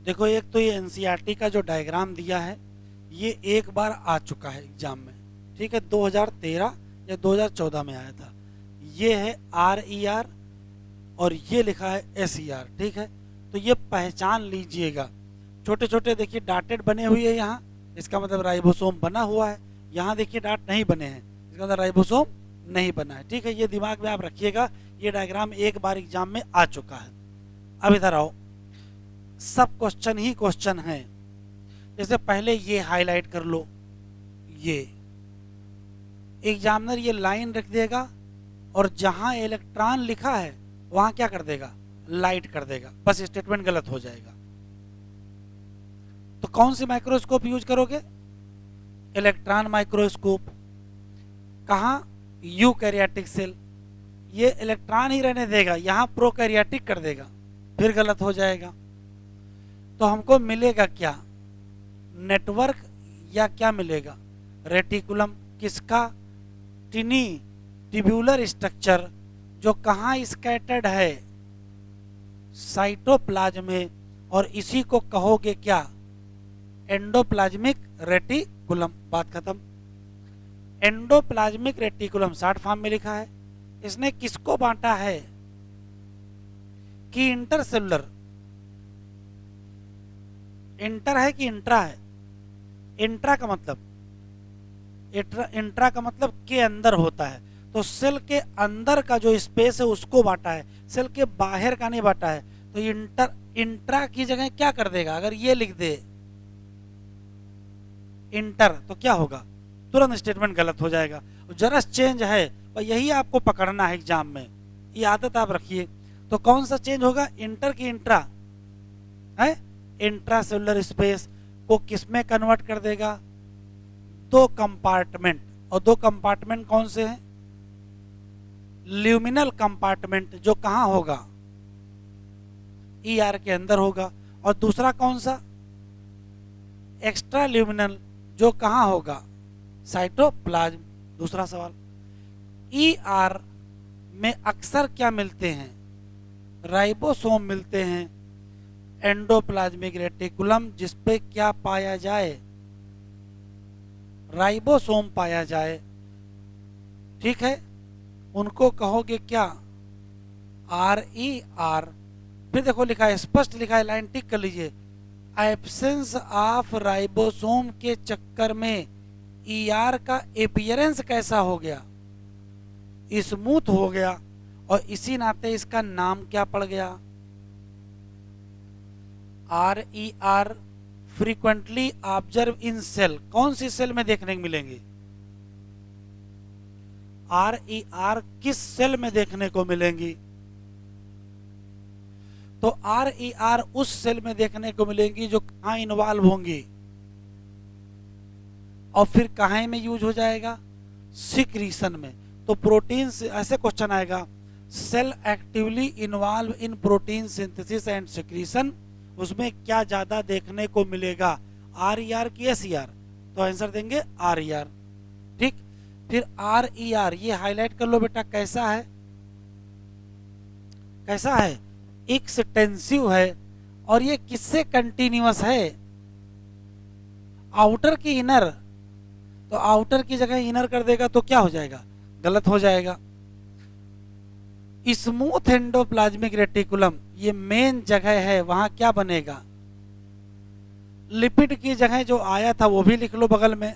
देखो, एक तो ये NCERT का जो डायग्राम दिया है ये एक बार आ चुका है एग्जाम में, ठीक है, 2013 या 2014 में आया था। ये है RER और ये लिखा है SER। ठीक है, तो ये पहचान लीजिएगा। छोटे छोटे देखिए डाटेड बने हुए हैं यहाँ, इसका मतलब राइबोसोम बना हुआ है। यहाँ देखिए डाट नहीं बने हैं, इसका मतलब राइबोसोम नहीं बना है। ठीक है, ये दिमाग में आप रखिएगा, ये डायग्राम एक बार एग्जाम में आ चुका है। अब इधर आओ, सब क्वेश्चन ही क्वेश्चन है। जैसे पहले ये हाईलाइट कर लो, ये एग्जामिनर ये लाइन रख देगा और जहां इलेक्ट्रॉन लिखा है वहां क्या कर देगा, लाइट कर देगा, बस स्टेटमेंट गलत हो जाएगा। तो कौन सी माइक्रोस्कोप यूज करोगे, इलेक्ट्रॉन माइक्रोस्कोप। कहां, यूकैरियोटिक सेल, ये इलेक्ट्रॉन ही रहने देगा, यहाँ प्रोकैरियोटिक कर देगा, फिर गलत हो जाएगा। तो हमको मिलेगा क्या, नेटवर्क या क्या मिलेगा, रेटिकुलम। किसका, टिनी ट्यूबुलर स्ट्रक्चर, जो कहाँ स्कैटर्ड है, साइटोप्लाज्म में, और इसी को कहोगे क्या, एंडोप्लाज्मिक रेटिकुलम। बात खत्म। एंडोप्लाज्मिक रेटिकुलम शॉर्ट फॉर्म में लिखा है। इसने किसको बांटा है, कि इंटरसेलुलर, इंटर है कि इंट्रा है, इंट्रा का मतलब, इंट्रा का मतलब के अंदर होता है, तो सेल के अंदर का जो स्पेस है उसको बांटा है, सेल के बाहर का नहीं बांटा है। तो इंट्रा की जगह क्या कर देगा, अगर ये लिख दे इंटर तो क्या होगा, तुरंत स्टेटमेंट गलत हो जाएगा। जरस चेंज है, और यही आपको पकड़ना है एग्जाम में, ये आदत आप रखिए। तो कौन सा चेंज होगा, इंटर की इंट्रा है, इंट्रा सेलुलर स्पेस को किसमें कन्वर्ट कर देगा, दो कंपार्टमेंट, और दो कंपार्टमेंट कौन से हैं, ल्यूमिनल कंपार्टमेंट जो कहां होगा, ईआर के अंदर होगा, और दूसरा कौन सा, एक्स्ट्रा ल्यूमिनल जो कहां होगा, साइटोप्लाज्म। दूसरा सवाल, ईआर में अक्सर क्या मिलते हैं, राइबोसोम मिलते हैं, एंडोप्लाज्मिक रेटिकुलम जिसपे क्या पाया जाए, राइबोसोम पाया जाए, ठीक है, उनको कहोगे क्या, RER। फिर देखो लिखा है, स्पष्ट लिखा है, लाइन टिक कर लीजिए, एब्सेंस ऑफ राइबोसोम के चक्कर में ER का अपीयरेंस कैसा हो गया, स्मूथ हो गया, और इसी नाते इसका नाम क्या पड़ गया, RER frequently observe in cell. कौन सी सेल में देखने को मिलेंगे, RER किस सेल में देखने को मिलेंगी, तो RER उस सेल में देखने को मिलेंगी जो कहां इन्वॉल्व होंगी, और फिर कहां में यूज हो जाएगा, सिक्रीशन में। तो प्रोटीन से ऐसे क्वेश्चन आएगा, cell actively involve in protein synthesis and secretion, उसमें क्या ज्यादा देखने को मिलेगा, RER की SER, तो आंसर देंगे RER। ठीक, फिर RER ये हाईलाइट कर लो बेटा, कैसा है, कैसा है, एक्सटेंसिव है, और ये किससे कंटिन्यूअस है, आउटर की इनर, तो आउटर की जगह इनर कर देगा तो क्या हो जाएगा, गलत हो जाएगा। स्मूथ एंडोप्लाज्मिक रेटिकुलम ये मेन जगह है, वहां क्या बनेगा, लिपिड की जगह जो आया था वो भी लिख लो बगल में,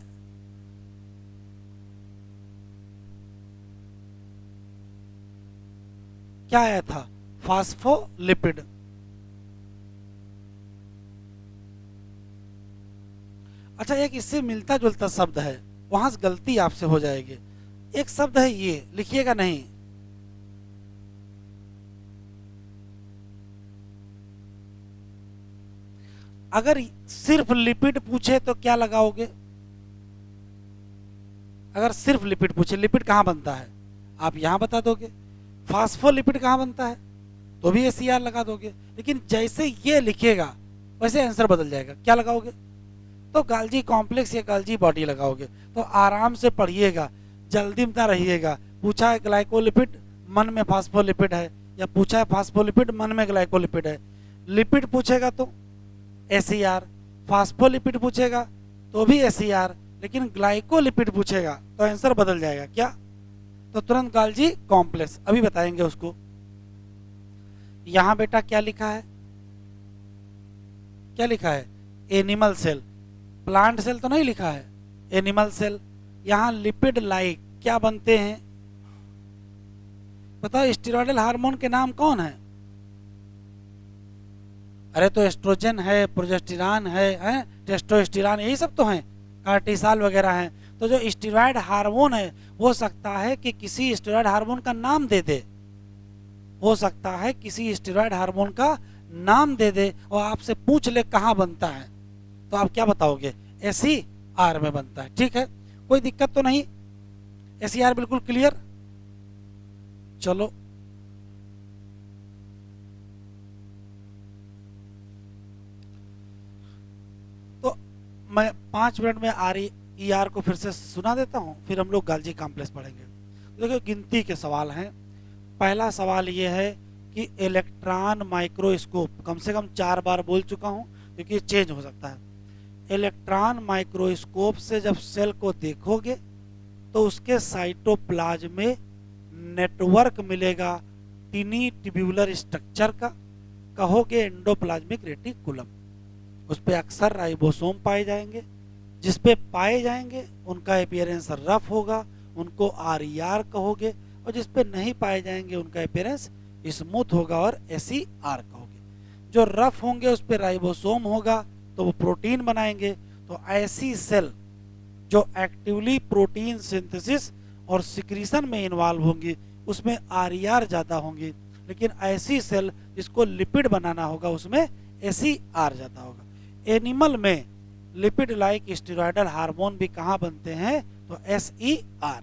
क्या आया था, फास्फोलिपिड। अच्छा, एक इससे मिलता जुलता शब्द है, वहां से गलती आपसे हो जाएगी, एक शब्द है ये, लिखिएगा नहीं, अगर सिर्फ लिपिड पूछे तो क्या लगाओगे, अगर सिर्फ लिपिड पूछे, लिपिड कहां बनता है आप यहां बता दोगे, फास्फोलिपिड कहां बनता है तो भी SER लगा दोगे, लेकिन जैसे ये लिखेगा वैसे आंसर बदल जाएगा, क्या लगाओगे, तो गाल्जी कॉम्प्लेक्स या गाल्जी बॉडी लगाओगे। तो आराम से पढ़िएगा, जल्दी में ना रहिएगा, पूछा है ग्लाइकोलिपिड मन में फास्फोलिपिड है, या पूछा है फास्फोलिपिड मन में ग्लाइकोलिपिड है, लिपिड पूछेगा तो SER, फास्फोलिपिड पूछेगा तो भी SER, लेकिन ग्लाइकोलिपिड पूछेगा तो आंसर बदल जाएगा, क्या, तो तुरंत गाल्जी कॉम्प्लेक्स, अभी बताएंगे उसको। यहां बेटा क्या लिखा है, क्या लिखा है, एनिमल सेल, प्लांट सेल तो नहीं लिखा है, एनिमल सेल। यहां लिपिड लाइक क्या बनते हैं, बताओ, स्टेरॉयडल हार्मोन के नाम कौन है, अरे तो एस्ट्रोजन है, प्रोजेस्टेरॉन है, टेस्टोस्टेरॉन, यही सब तो हैं, कार्टिसॉल वगैरह हैं। तो जो स्टेरॉयड हार्मोन है, हो सकता है कि किसी स्टेरॉयड हार्मोन का नाम दे दे, हो सकता है किसी स्टेरॉयड हार्मोन का नाम दे दे और आपसे पूछ ले कहां बनता है, तो आप क्या बताओगे, SER में बनता है। ठीक है, कोई दिक्कत तो नहीं, SER बिल्कुल क्लियर। चलो तो मैं 5 मिनट में आर ई आर को फिर से सुना देता हूँ, फिर हम लोग गाल्जी कॉम्प्लेक्स पढ़ेंगे। देखो गिनती के सवाल हैं। पहला सवाल ये है कि इलेक्ट्रॉन माइक्रोस्कोप, कम से कम 4 बार बोल चुका हूँ क्योंकि ये चेंज हो सकता है। इलेक्ट्रॉन माइक्रोस्कोप से जब सेल को देखोगे तो उसके साइटोप्लाज्म में नेटवर्क मिलेगा टिनी ट्यूबुलर स्ट्रक्चर का, कहोगे एंडोप्लाज्मिक रेटिकुलम। उस पे अक्सर राइबोसोम पाए जाएंगे, जिस पे पाए जाएंगे उनका अपीयरेंस रफ होगा, उनको आर ई आर कहोगे, और जिस पे नहीं पाए जाएंगे उनका अपीयरेंस स्मूथ होगा और एस ई आर कहोगे। जो रफ होंगे उस पे राइबोसोम होगा तो वो प्रोटीन बनाएंगे। तो ऐसी सेल जो एक्टिवली प्रोटीन सिंथेसिस और सिक्रीशन में इन्वॉल्व होंगी उसमें आर ई आर ज़्यादा होंगी, लेकिन ऐसी सेल जिसको लिपिड बनाना होगा उसमें एस ई आर ज़्यादा होगा। एनिमल में लिपिड लाइक स्टेरॉयडल हार्मोन भी कहाँ बनते हैं, तो एस ई आर।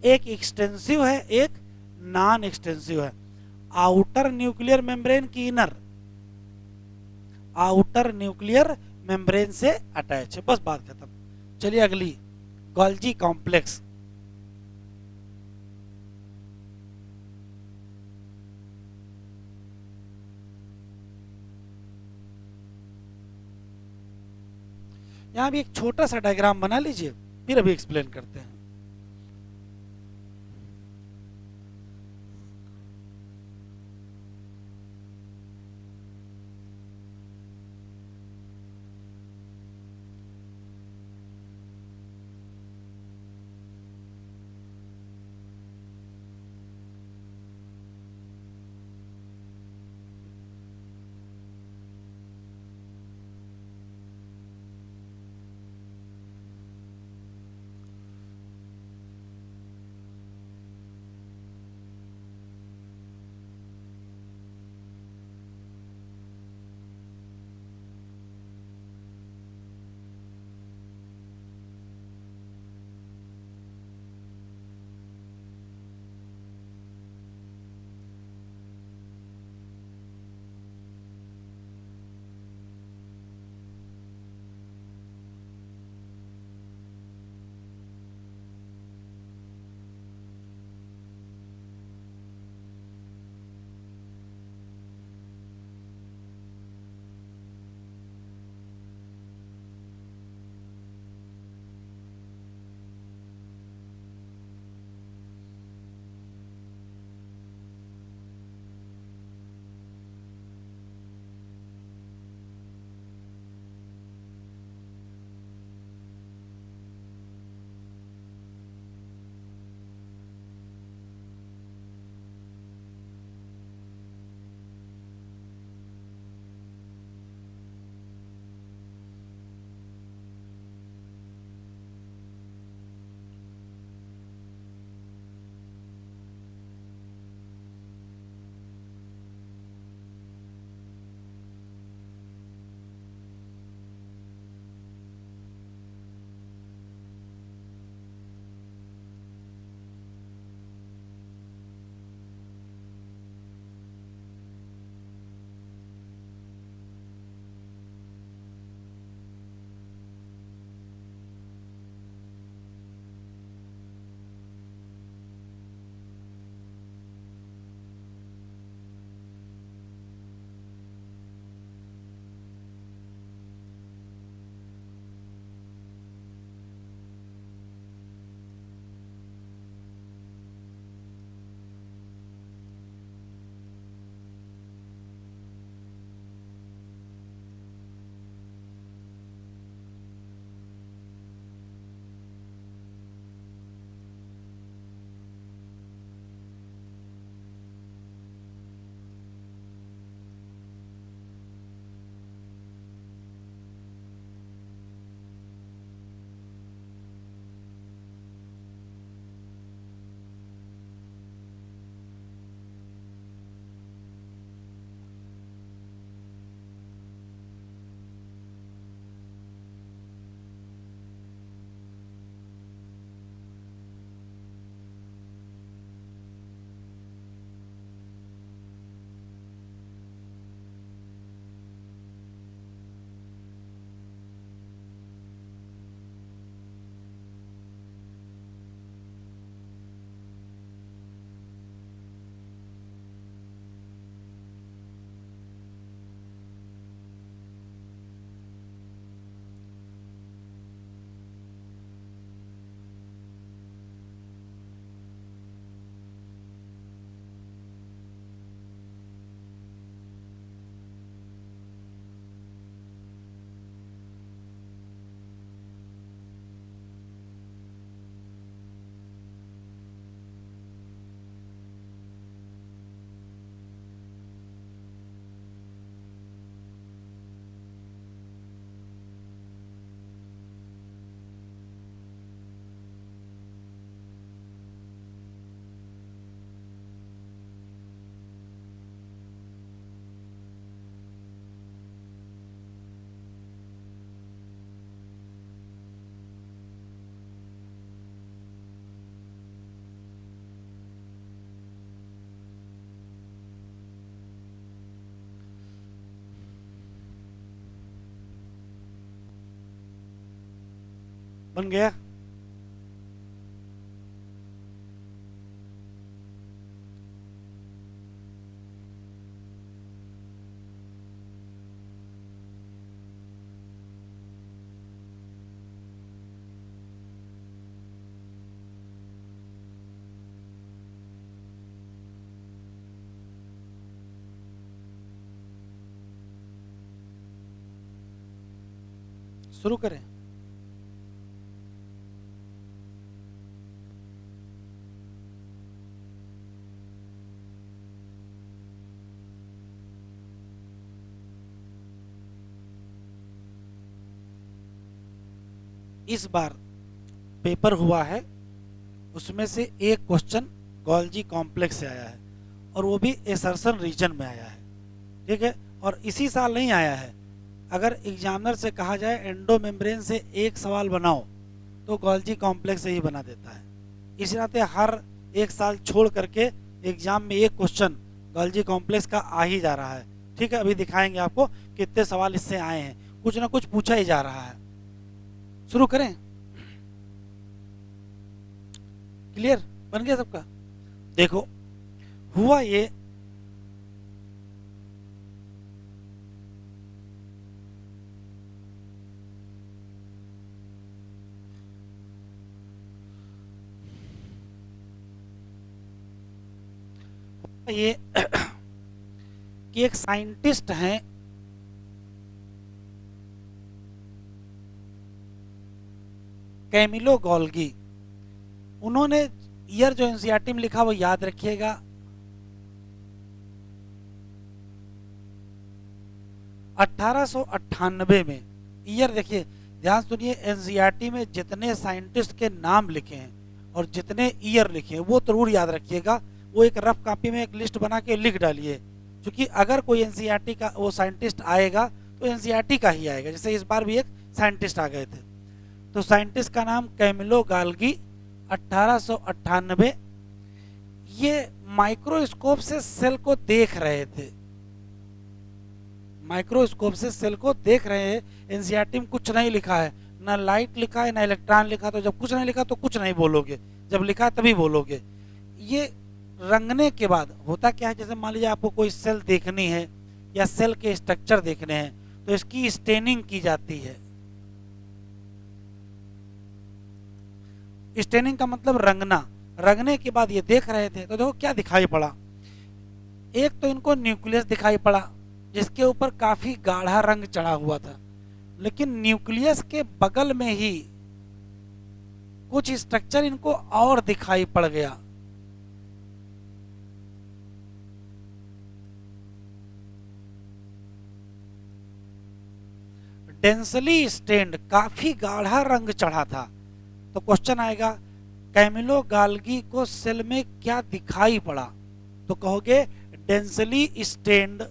एक एक्सटेंसिव है, एक नॉन एक्सटेंसिव है। आउटर न्यूक्लियर मेम्ब्रेन की इनर, आउटर न्यूक्लियर मेम्ब्रेन से अटैच है, बस बात खत्म। चलिए अगली, गोल्जी कॉम्प्लेक्स। यहां भी एक छोटा सा डायग्राम बना लीजिए, फिर अभी एक्सप्लेन करते हैं। बन गया। शुरू करें। इस बार पेपर हुआ है, उसमें से एक क्वेश्चन गोल्जी कॉम्प्लेक्स से आया है और वो भी एसर्सन रीजन में आया है, ठीक है। और इसी साल नहीं आया है। अगर एग्जामिनर से कहा जाए एंडो मेम्ब्रेन से एक सवाल बनाओ तो गोल्जी कॉम्प्लेक्स से ही बना देता है। इस नाते हर एक साल छोड़ करके एग्जाम में एक क्वेश्चन गोल्जी कॉम्प्लेक्स का आ ही जा रहा है, ठीक है। अभी दिखाएंगे आपको कितने सवाल इससे आए हैं, कुछ ना कुछ पूछा ही जा रहा है। शुरू करें। क्लियर बन गया सबका। देखो हुआ ये, ये कि एक साइंटिस्ट हैं कैमिलो गोल्गी, उन्होंने ईयर जो एनसीईआरटी में लिखा वो याद रखिएगा, 1898 में। ईयर देखिए, ध्यान सुनिए, एनसीईआरटी में जितने साइंटिस्ट के नाम लिखे हैं और जितने ईयर लिखे हैं वो जरूर याद रखिएगा। वो एक रफ कॉपी में एक लिस्ट बना के लिख डालिए, क्योंकि अगर कोई एनसीईआरटी का वो साइंटिस्ट आएगा तो एनसीईआरटी का ही आएगा। जैसे इस बार भी एक साइंटिस्ट आ गए थे, तो साइंटिस्ट का नाम कैमिलो गोल्गी, 1898। ये माइक्रोस्कोप से सेल को देख रहे थे, माइक्रोस्कोप से सेल को देख रहे हैं। एनसीईआरटी में कुछ नहीं लिखा है, ना लाइट लिखा है ना इलेक्ट्रॉन लिखा। तो जब कुछ नहीं लिखा तो कुछ नहीं बोलोगे, जब लिखा है तभी बोलोगे। ये रंगने के बाद होता क्या है, जैसे मान लीजिए आपको कोई सेल देखनी है या सेल के स्ट्रक्चर देखने हैं तो इसकी स्टेनिंग की जाती है। स्टेनिंग का मतलब रंगना। रंगने के बाद ये देख रहे थे तो देखो क्या दिखाई पड़ा। एक तो इनको न्यूक्लियस दिखाई पड़ा जिसके ऊपर काफी गाढ़ा रंग चढ़ा हुआ था, लेकिन न्यूक्लियस के बगल में ही कुछ स्ट्रक्चर इनको और दिखाई पड़ गया। डेंसली स्टेन्ड, काफी गाढ़ा रंग चढ़ा था। तो क्वेश्चन आएगा कैमिलो गोल्गी को सेल में क्या दिखाई पड़ा, तो कहोगे डेंसली स्टेन्ड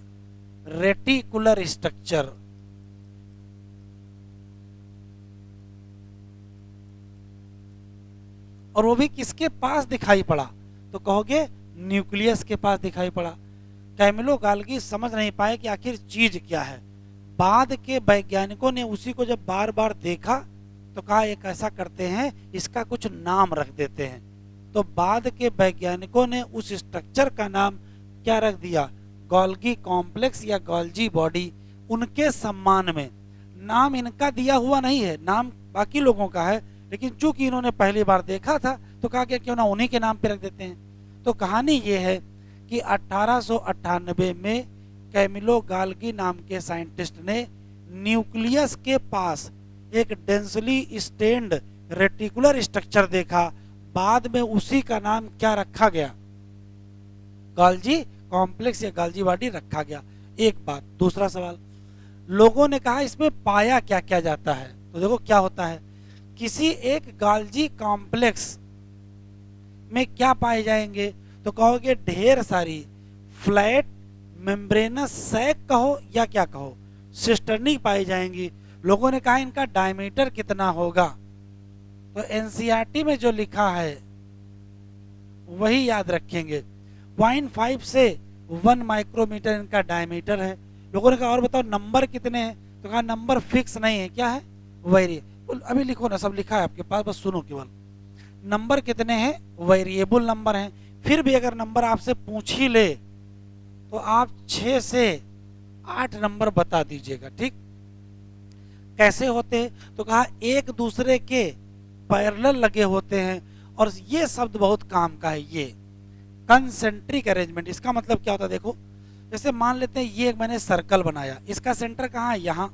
रेटिकुलर स्ट्रक्चर। और वो भी किसके पास दिखाई पड़ा, तो कहोगे न्यूक्लियस के पास दिखाई पड़ा। कैमिलो गोल्गी समझ नहीं पाए कि आखिर चीज क्या है। बाद के वैज्ञानिकों ने उसी को जब बार बार देखा तो कहा एक ऐसा करते हैं, इसका कुछ नाम रख देते हैं। तो बाद के वैज्ञानिकों ने उस स्ट्रक्चर का नाम क्या रख दिया, गोल्गी कॉम्प्लेक्स या गोल्जी बॉडी। उनके सम्मान में। नाम इनका दिया हुआ नहीं है, नाम बाकी लोगों का है, लेकिन चूंकि इन्होंने पहली बार देखा था तो कहा कि क्यों ना उन्हीं के नाम पे रख देते हैं। तो कहानी ये है कि 1898 में कैमिलो गोल्गी नाम के साइंटिस्ट ने न्यूक्लियस के पास एक डेंसली स्टेन्ड रेटिकुलर स्ट्रक्चर देखा। बाद में उसी का नाम क्या रखा गया, गोल्जी कॉम्प्लेक्स या गोल्जी बॉडी रखा गया। एक बात। दूसरा सवाल, लोगों ने कहा इसमें पाया क्या क्या जाता है, तो देखो क्या होता है। किसी एक गोल्जी कॉम्प्लेक्स में क्या पाए जाएंगे, तो कहोगे ढेर सारी फ्लैट मेम्ब्रेनस सैक कहो या क्या कहो, सिस्टर्नी पाई जाएंगी। लोगों ने कहा इनका डायमीटर कितना होगा, तो एनसीईआरटी में जो लिखा है वही याद रखेंगे। 0.5 से 1 माइक्रोमीटर इनका डायमीटर है। लोगों ने कहा और बताओ नंबर कितने हैं, तो कहा नंबर फिक्स नहीं है, क्या है, वेरी। अभी लिखो ना, सब लिखा है आपके पास, बस सुनो केवल। नंबर कितने हैं? वेरिएबल नंबर हैं। फिर भी अगर नंबर आपसे पूछ ही ले तो आप 6 से 8 नंबर बता दीजिएगा, ठीक। कैसे होते हैं? तो कहा एक दूसरे के पैरेलल लगे होते हैं। और ये शब्द बहुत काम का है, ये कंसेंट्रिक अरेंजमेंट। इसका मतलब क्या होता है? देखो, जैसे मान लेते हैं ये मैंने सर्कल बनाया, इसका सेंटर कहाँ है? यहाँ।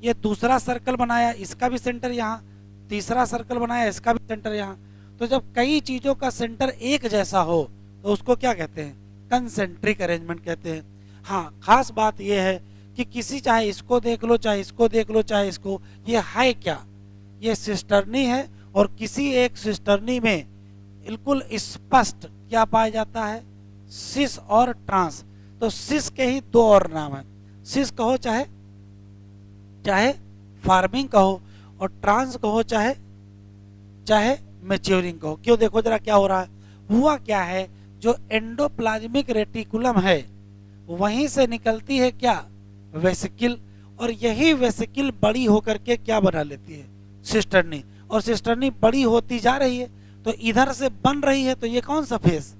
ये दूसरा सर्कल बनाया, इसका भी सेंटर यहाँ। तीसरा सर्कल बनाया, इसका भी सेंटर यहाँ। तो जब कई चीजों का सेंटर एक जैसा हो तो उसको क्या कहते हैं? कंसेंट्रिक अरेंजमेंट कहते हैं। हाँ, खास बात यह है कि किसी, चाहे इसको देख लो, चाहे इसको देख लो, चाहे इसको, ये है क्या? ये सिस्टर्नी है। और किसी एक सिस्टर्नी में बिल्कुल स्पष्ट क्या पाया जाता है? सिस और ट्रांस। तो सिस के ही दो और नाम है, सिस कहो चाहे चाहे फार्मिंग कहो, और ट्रांस कहो चाहे चाहे मैच्योरिंग कहो। क्यों? देखो जरा क्या हो रहा है। हुआ क्या है, जो एंडोप्लाज्मिक रेटिकुलम है वहीं से निकलती है क्या? वेसिकल। और यही वेसिकल बड़ी होकर के क्या बना लेती है? सिस्टर्नी। और सिस्टर्नी बड़ी होती जा रही है तो इधर से बन रही है, तो ये कौन सा फेस?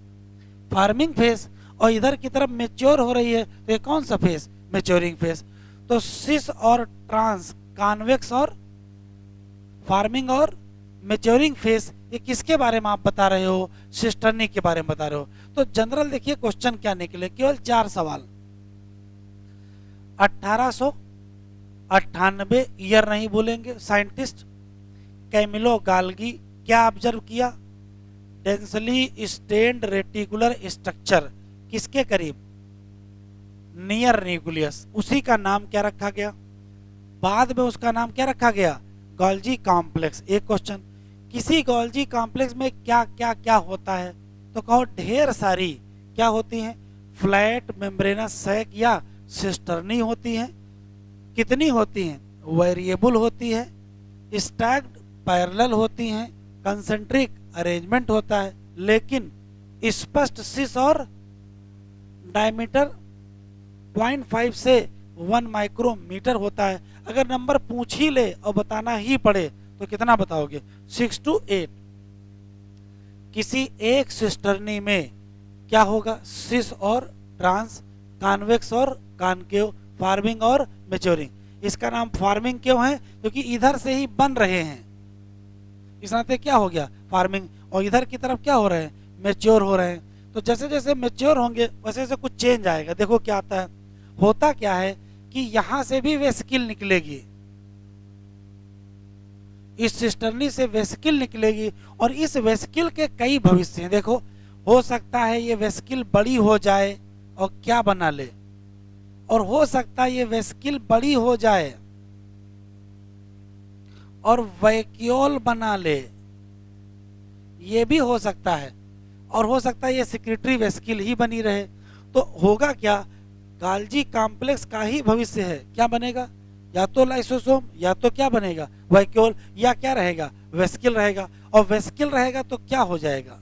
Farming face. और इधर की तरफ मेच्योर हो रही है तो ये कौन सा फेस? Maturing face. तो सिस और ट्रांस, कॉन्वेक्स और फार्मिंग और मेच्योरिंग फेस, ये किसके बारे में आप बता रहे हो? सिस्टर्नी के बारे में बता रहे हो। तो जनरल देखिए क्वेश्चन क्या निकले, केवल 4 सवाल। 1898 ईयर नहीं बोलेंगे। साइंटिस्ट कैमिलो गाल्गी क्या ऑब्जर्व किया? डेंसली स्टेन्ड रेटिकुलर स्ट्रक्चर किसके करीब? Near nucleus. उसी का नाम क्या रखा गया? बाद में उसका नाम क्या रखा गया? Golgi complex. एक क्वेश्चन, किसी गोल्जी कॉम्प्लेक्स में क्या क्या क्या होता है? तो कहो ढेर सारी क्या होती हैं? फ्लैट मेम्ब्रेनस सैक या सिस्टर्नी होती हैं। कितनी होती हैं? वेरिएबल होती है, स्टैक्ड पैरेलल होती हैं, कंसेंट्रिक अरेंजमेंट होता है, लेकिन स्पष्ट सिस और डायमीटर 0.5 से 1 माइक्रोमीटर होता है। अगर नंबर पूछ ही ले और बताना ही पड़े तो कितना बताओगे? 6 to 8। किसी एक सिस्टर्नी में क्या होगा? सिस और ट्रांस, कॉन्वेक्स और कॉनकेव, फार्मिंग और मैच्योरिंग। इसका नाम फार्मिंग क्यों है? क्योंकि इधर से ही बन रहे हैं, इस नाते क्या हो गया? फार्मिंग। और इधर की तरफ क्या हो रहे हैं? मैच्योर हो रहे हैं। तो जैसे जैसे मैच्योर होंगे वैसे वैसे कुछ चेंज आएगा। देखो क्या आता है, होता क्या है कि यहां से भी वेसिकल निकलेगी, इस सिस्टर्नी से वेसिकल निकलेगी, और इस वेसिकल के कई भविष्य हैं। देखो, हो सकता है ये वेसिकल बड़ी हो जाए और क्या बना ले, और हो सकता है ये वेसिकल बड़ी हो जाए और वैक्यूल बना ले, ये भी हो सकता है। और हो सकता है ये सिक्रेटरी वेसिकल ही बनी रहे। तो होगा क्या? गाल्जी कॉम्प्लेक्स का ही भविष्य है, क्या बनेगा? या तो लाइसोसोम, या तो क्या बनेगा? वैक्यूल, या क्या रहेगा? वेसिकल रहेगा। और वेसिकल रहेगा तो क्या हो जाएगा?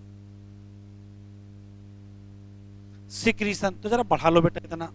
सिक्रीशन। तो जरा बढ़ा लो बेटा इतना।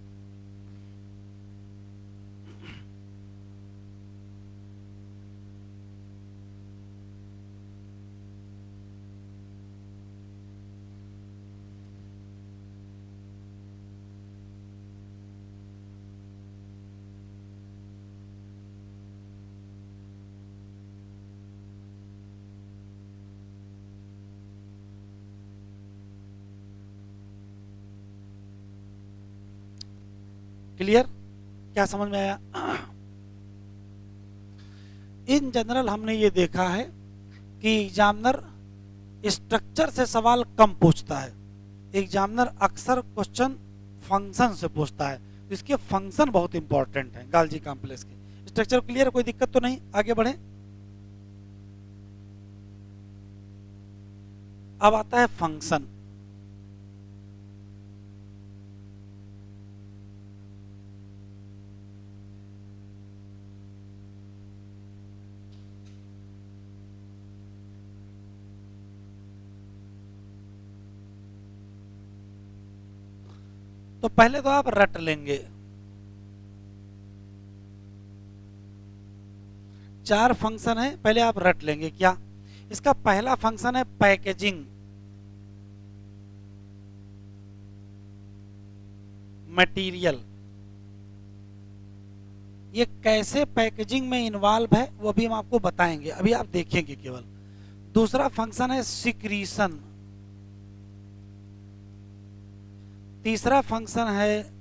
क्लियर? क्या समझ में आया? इन जनरल हमने ये देखा है कि एग्जामिनर स्ट्रक्चर से सवाल कम पूछता है। एग्जामिनर अक्सर क्वेश्चन फंक्शन से पूछता है। इसके फंक्शन बहुत इंपॉर्टेंट है गाल्जी कॉम्प्लेक्स के। Structure clear? कोई दिक्कत तो नहीं? आगे बढ़े। अब आता है फंक्शन। तो पहले तो आप रट लेंगे, 4 फंक्शन है, पहले आप रट लेंगे क्या। इसका पहला फंक्शन है पैकेजिंग मटेरियल। ये कैसे पैकेजिंग में इन्वॉल्व है वो भी हम आपको बताएंगे, अभी आप देखेंगे केवल। दूसरा फंक्शन है सिक्रीशन। तीसरा फंक्शन है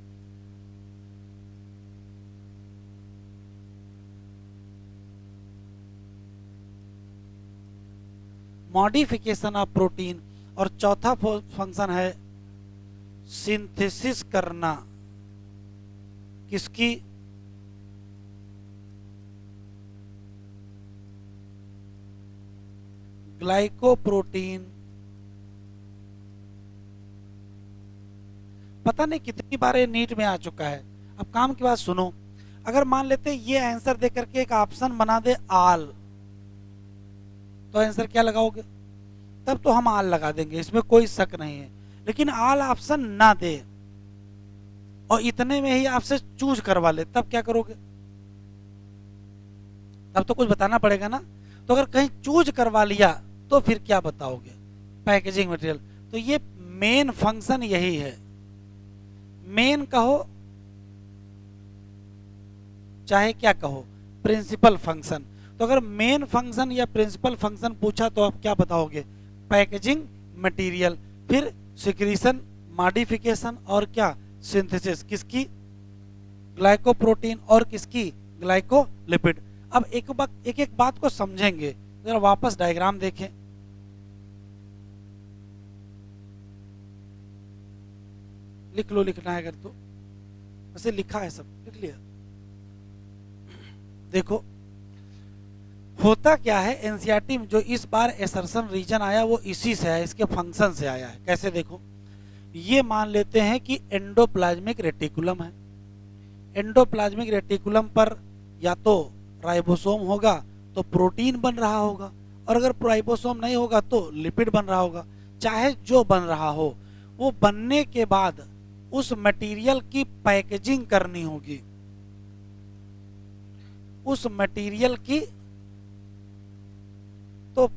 मॉडिफिकेशन ऑफ प्रोटीन, और चौथा फंक्शन है सिंथेसिस करना किसकी, ग्लाइकोप्रोटीन। पता नहीं कितनी बार ये नीट में आ चुका है। अब काम की बात सुनो, अगर मान लेते ये आंसर दे करके एक ऑप्शन बना दे आल, तो आंसर क्या लगाओगे, तब तो हम आल लगा देंगे, इसमें कोई शक नहीं है। लेकिन आल ऑप्शन ना दे और इतने में ही आपसे चूज करवा ले, तब क्या करोगे, तब तो कुछ बताना पड़ेगा ना। तो अगर कहीं चूज करवा लिया तो फिर क्या बताओगे, पैकेजिंग मटेरियल। तो ये मेन फंक्शन यही है, मेन कहो चाहे क्या कहो, प्रिंसिपल फंक्शन। तो अगर मेन फंक्शन या प्रिंसिपल फंक्शन पूछा तो आप क्या बताओगे, पैकेजिंग मटेरियल, फिर सिक्रीशन, मॉडिफिकेशन और क्या, सिंथेसिस किसकी, ग्लाइकोप्रोटीन और किसकी, ग्लाइकोलिपिड। अब एक एक बात को समझेंगे, जरा वापस डायग्राम देखें। लिख लो, लिखना है अगर तो, वैसे लिखा है सब, लिख लिया। देखो होता क्या है, एनसीईआरटी में जो इस बार एसर्शन रीजन आया वो इसी से आया, इसके फंक्शन से आया है। कैसे देखो, ये मान लेते हैं कि एंडोप्लाज्मिक रेटिकुलम है। एंडोप्लाज्मिक रेटिकुलम पर या तो राइबोसोम होगा तो प्रोटीन बन रहा होगा, और अगर राइबोसोम नहीं होगा तो लिपिड बन रहा होगा। चाहे जो बन रहा हो, वो बनने के बाद उस मटेरियल की पैकेजिंग करनी होगी, उस मटेरियल की। तो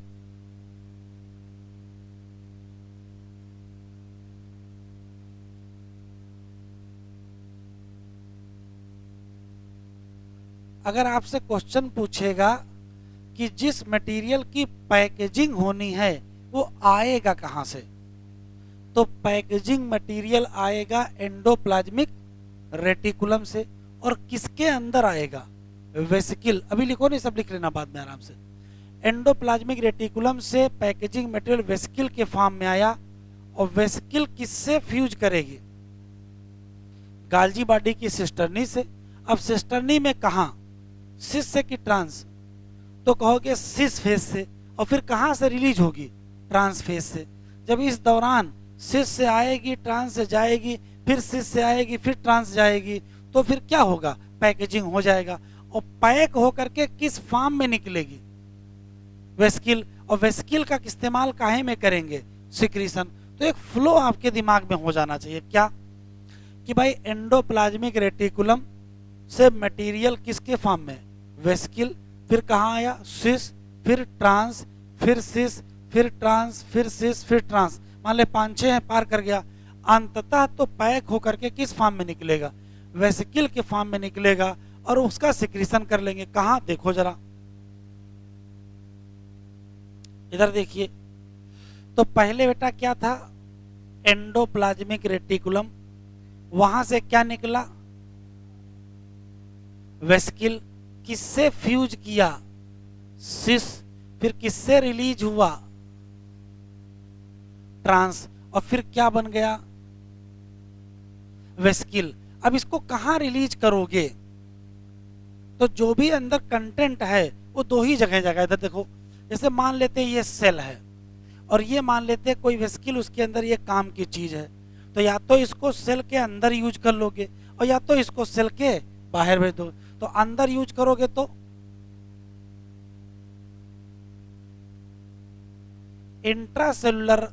अगर आपसे क्वेश्चन पूछेगा कि जिस मटेरियल की पैकेजिंग होनी है वो आएगा कहां से, तो पैकेजिंग मटेरियल आएगा एंडोप्लाज्मिक रेटिकुलम से। और किसके अंदर आएगा, वेसिकल। अभी लिखो नहीं, सब लिख लेना बाद में आराम से। एंडोप्लाज्मिक रेटिकुलम से पैकेजिंग मटेरियल वेसिकल के फॉर्म में आया, और वेसिकल किससे फ्यूज करेगी, गाल्जी बॉडी की सिस्टर्नी से। अब सिस्टर्नी में कहा, सिस से कि ट्रांस, तो कहोगे सिस फेस से। और फिर कहां से रिलीज होगी, ट्रांस फेस से। जब इस दौरान सिस से आएगी, ट्रांस से जाएगी, फिर सिस से आएगी, फिर ट्रांस जाएगी, तो फिर क्या होगा, पैकेजिंग हो जाएगा। और पैक होकर के किस फॉर्म में निकलेगी, वेसिकल। और वेसिकल का इस्तेमाल काहे में करेंगे, सिक्रीशन। तो एक फ्लो आपके दिमाग में हो जाना चाहिए, क्या कि भाई एंडोप्लाज्मिक रेटिकुलम से मटेरियल किसके फॉर्म में, वेसिकल, फिर कहाँ आया, सिस, फिर ट्रांस, फिर सिस, फिर ट्रांस, फिर सिस, फिर ट्रांस। मान ले 5-6 है, पार कर गया। अंततः तो पैक होकर के किस फॉर्म में निकलेगा, वेसिकल के फॉर्म में निकलेगा, और उसका सिक्रीशन कर लेंगे। कहाँ, देखो जरा इधर देखिए। तो पहले बेटा क्या था, एंडोप्लाज्मिक रेटिकुलम, वहां से क्या निकला, वेसिकल। किससे फ्यूज किया, सिस, फिर किससे रिलीज हुआ, ट्रांस, और फिर क्या बन गया, वेसिकल। अब इसको कहां रिलीज करोगे, तो जो भी अंदर कंटेंट है वो दो ही जगह जाएगा। इधर देखो, जैसे मान लेते ये सेल है, और ये मान लेते कोई वेसिकल उसके अंदर ये काम की चीज है, तो या तो इसको सेल के अंदर यूज कर लोगे, और या तो इसको सेल के बाहर भेज दो। तो अंदर यूज करोगे तो इंट्रासेलुलर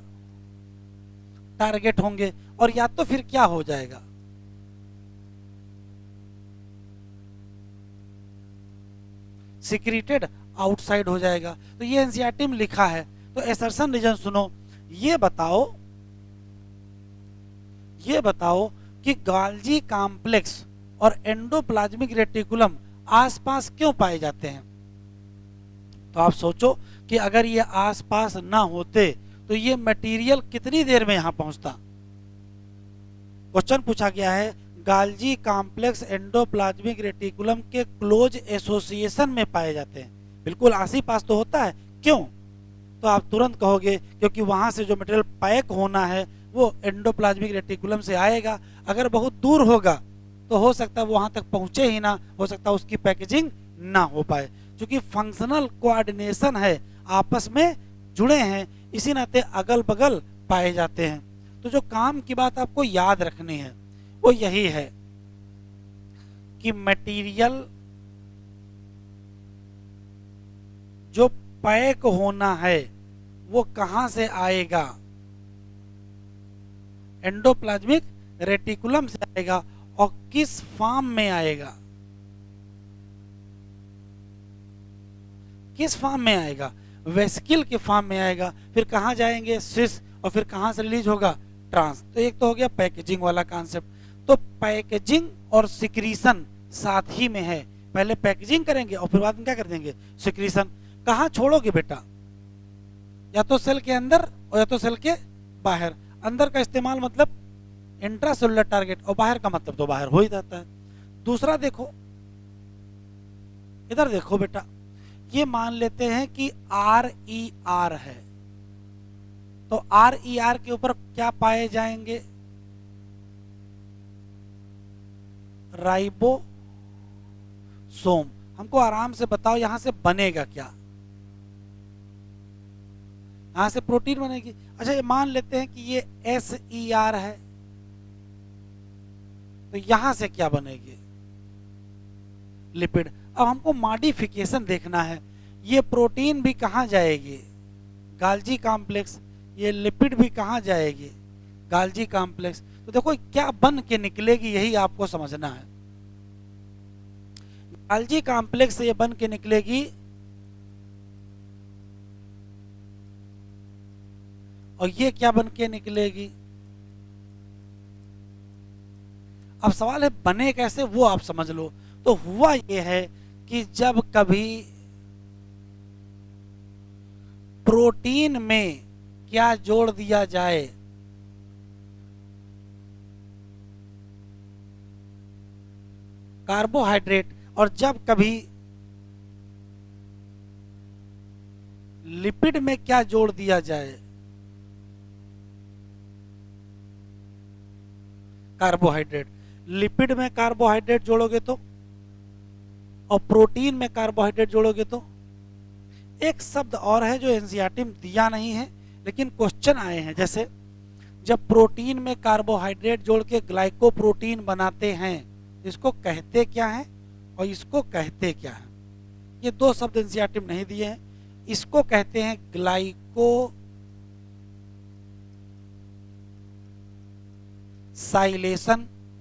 टारगेट होंगे, और या तो फिर क्या हो जाएगा, सिक्रीटेड आउटसाइड हो जाएगा। तो ये एनसीईआरटी में लिखा है। तो एसर्शन रीजन सुनो, ये बताओ कि गाल्जी कॉम्प्लेक्स और एंडोप्लाज्मिक रेटिकुलम आसपास क्यों पाए जाते हैं। तो आप सोचो कि अगर ये आसपास ना होते तो ये मटेरियल कितनी देर में यहां पहुंचता। क्वेश्चन पूछा गया है, गाल्जी कॉम्प्लेक्स एंडोप्लाज्मिक रेटिकुलम के क्लोज एसोसिएशन में पाए जाते हैं, बिल्कुल आस पास तो होता है, क्यों? तो आप तुरंत कहोगे क्योंकि वहां से जो मटेरियल पैक होना है वो एंडोप्लाज्मिक रेटिकुलम से आएगा। अगर बहुत दूर होगा तो हो सकता है वो वहां तक पहुंचे ही ना, हो सकता है उसकी पैकेजिंग ना हो पाए। क्योंकि फंक्शनल कोऑर्डिनेशन है, आपस में जुड़े हैं, इसी नाते अगल बगल पाए जाते हैं। तो जो काम की बात आपको याद रखनी है वो यही है कि मटेरियल जो पैक होना है वो कहां से आएगा, एंडोप्लाज्मिक रेटिकुलम से आएगा। और किस फॉर्म में आएगा, किस फॉर्म में आएगा, वेसिकल के फॉर्म में आएगा। फिर कहां जाएंगे, सिस, और फिर कहां से रिलीज होगा, ट्रांस। तो एक तो हो गया पैकेजिंग वाला कॉन्सेप्ट। तो पैकेजिंग और सिक्रीशन साथ ही में है, पहले पैकेजिंग करेंगे और फिर बाद में क्या कर देंगे, सिक्रीशन। कहां छोड़ोगे बेटा, या तो सेल के अंदर और या तो सेल के बाहर। अंदर का इस्तेमाल मतलब इंट्रासेलुलर टारगेट, और बाहर का मतलब तो बाहर हो ही जाता है। दूसरा देखो, इधर देखो बेटा, ये मान लेते हैं कि RER है, तो RER के ऊपर क्या पाए जाएंगे, राइबोसोम। हमको आराम से बताओ यहां से बनेगा क्या, यहां से प्रोटीन बनेगी। अच्छा ये मान लेते हैं कि ये SER है, तो यहां से क्या बनेगी, लिपिड। अब हमको मॉडिफिकेशन देखना है, ये प्रोटीन भी कहां जाएगी, गाल्जी कॉम्प्लेक्स, ये लिपिड भी कहां जाएगी, गाल्जी कॉम्प्लेक्स। तो देखो क्या बन के निकलेगी, यही आपको समझना है। गाल्जी कॉम्प्लेक्स से ये बन के निकलेगी, और ये क्या बन के निकलेगी। अब सवाल है बने कैसे, वो आप समझ लो। तो हुआ ये है कि जब कभी प्रोटीन में क्या जोड़ दिया जाए, कार्बोहाइड्रेट, और जब कभी लिपिड में क्या जोड़ दिया जाए, कार्बोहाइड्रेट। लिपिड में कार्बोहाइड्रेट जोड़ोगे तो, और प्रोटीन में कार्बोहाइड्रेट जोड़ोगे तो। एक शब्द और है जो एनसीईआरटी में दिया नहीं है लेकिन क्वेश्चन आए हैं, जैसे जब प्रोटीन में कार्बोहाइड्रेट जोड़ के ग्लाइकोप्रोटीन बनाते हैं, इसको कहते क्या है और इसको कहते क्या है। ये दो शब्द एनसीईआरटी में नहीं दिए हैं। इसको कहते हैं ग्लाइकोसाइलेशन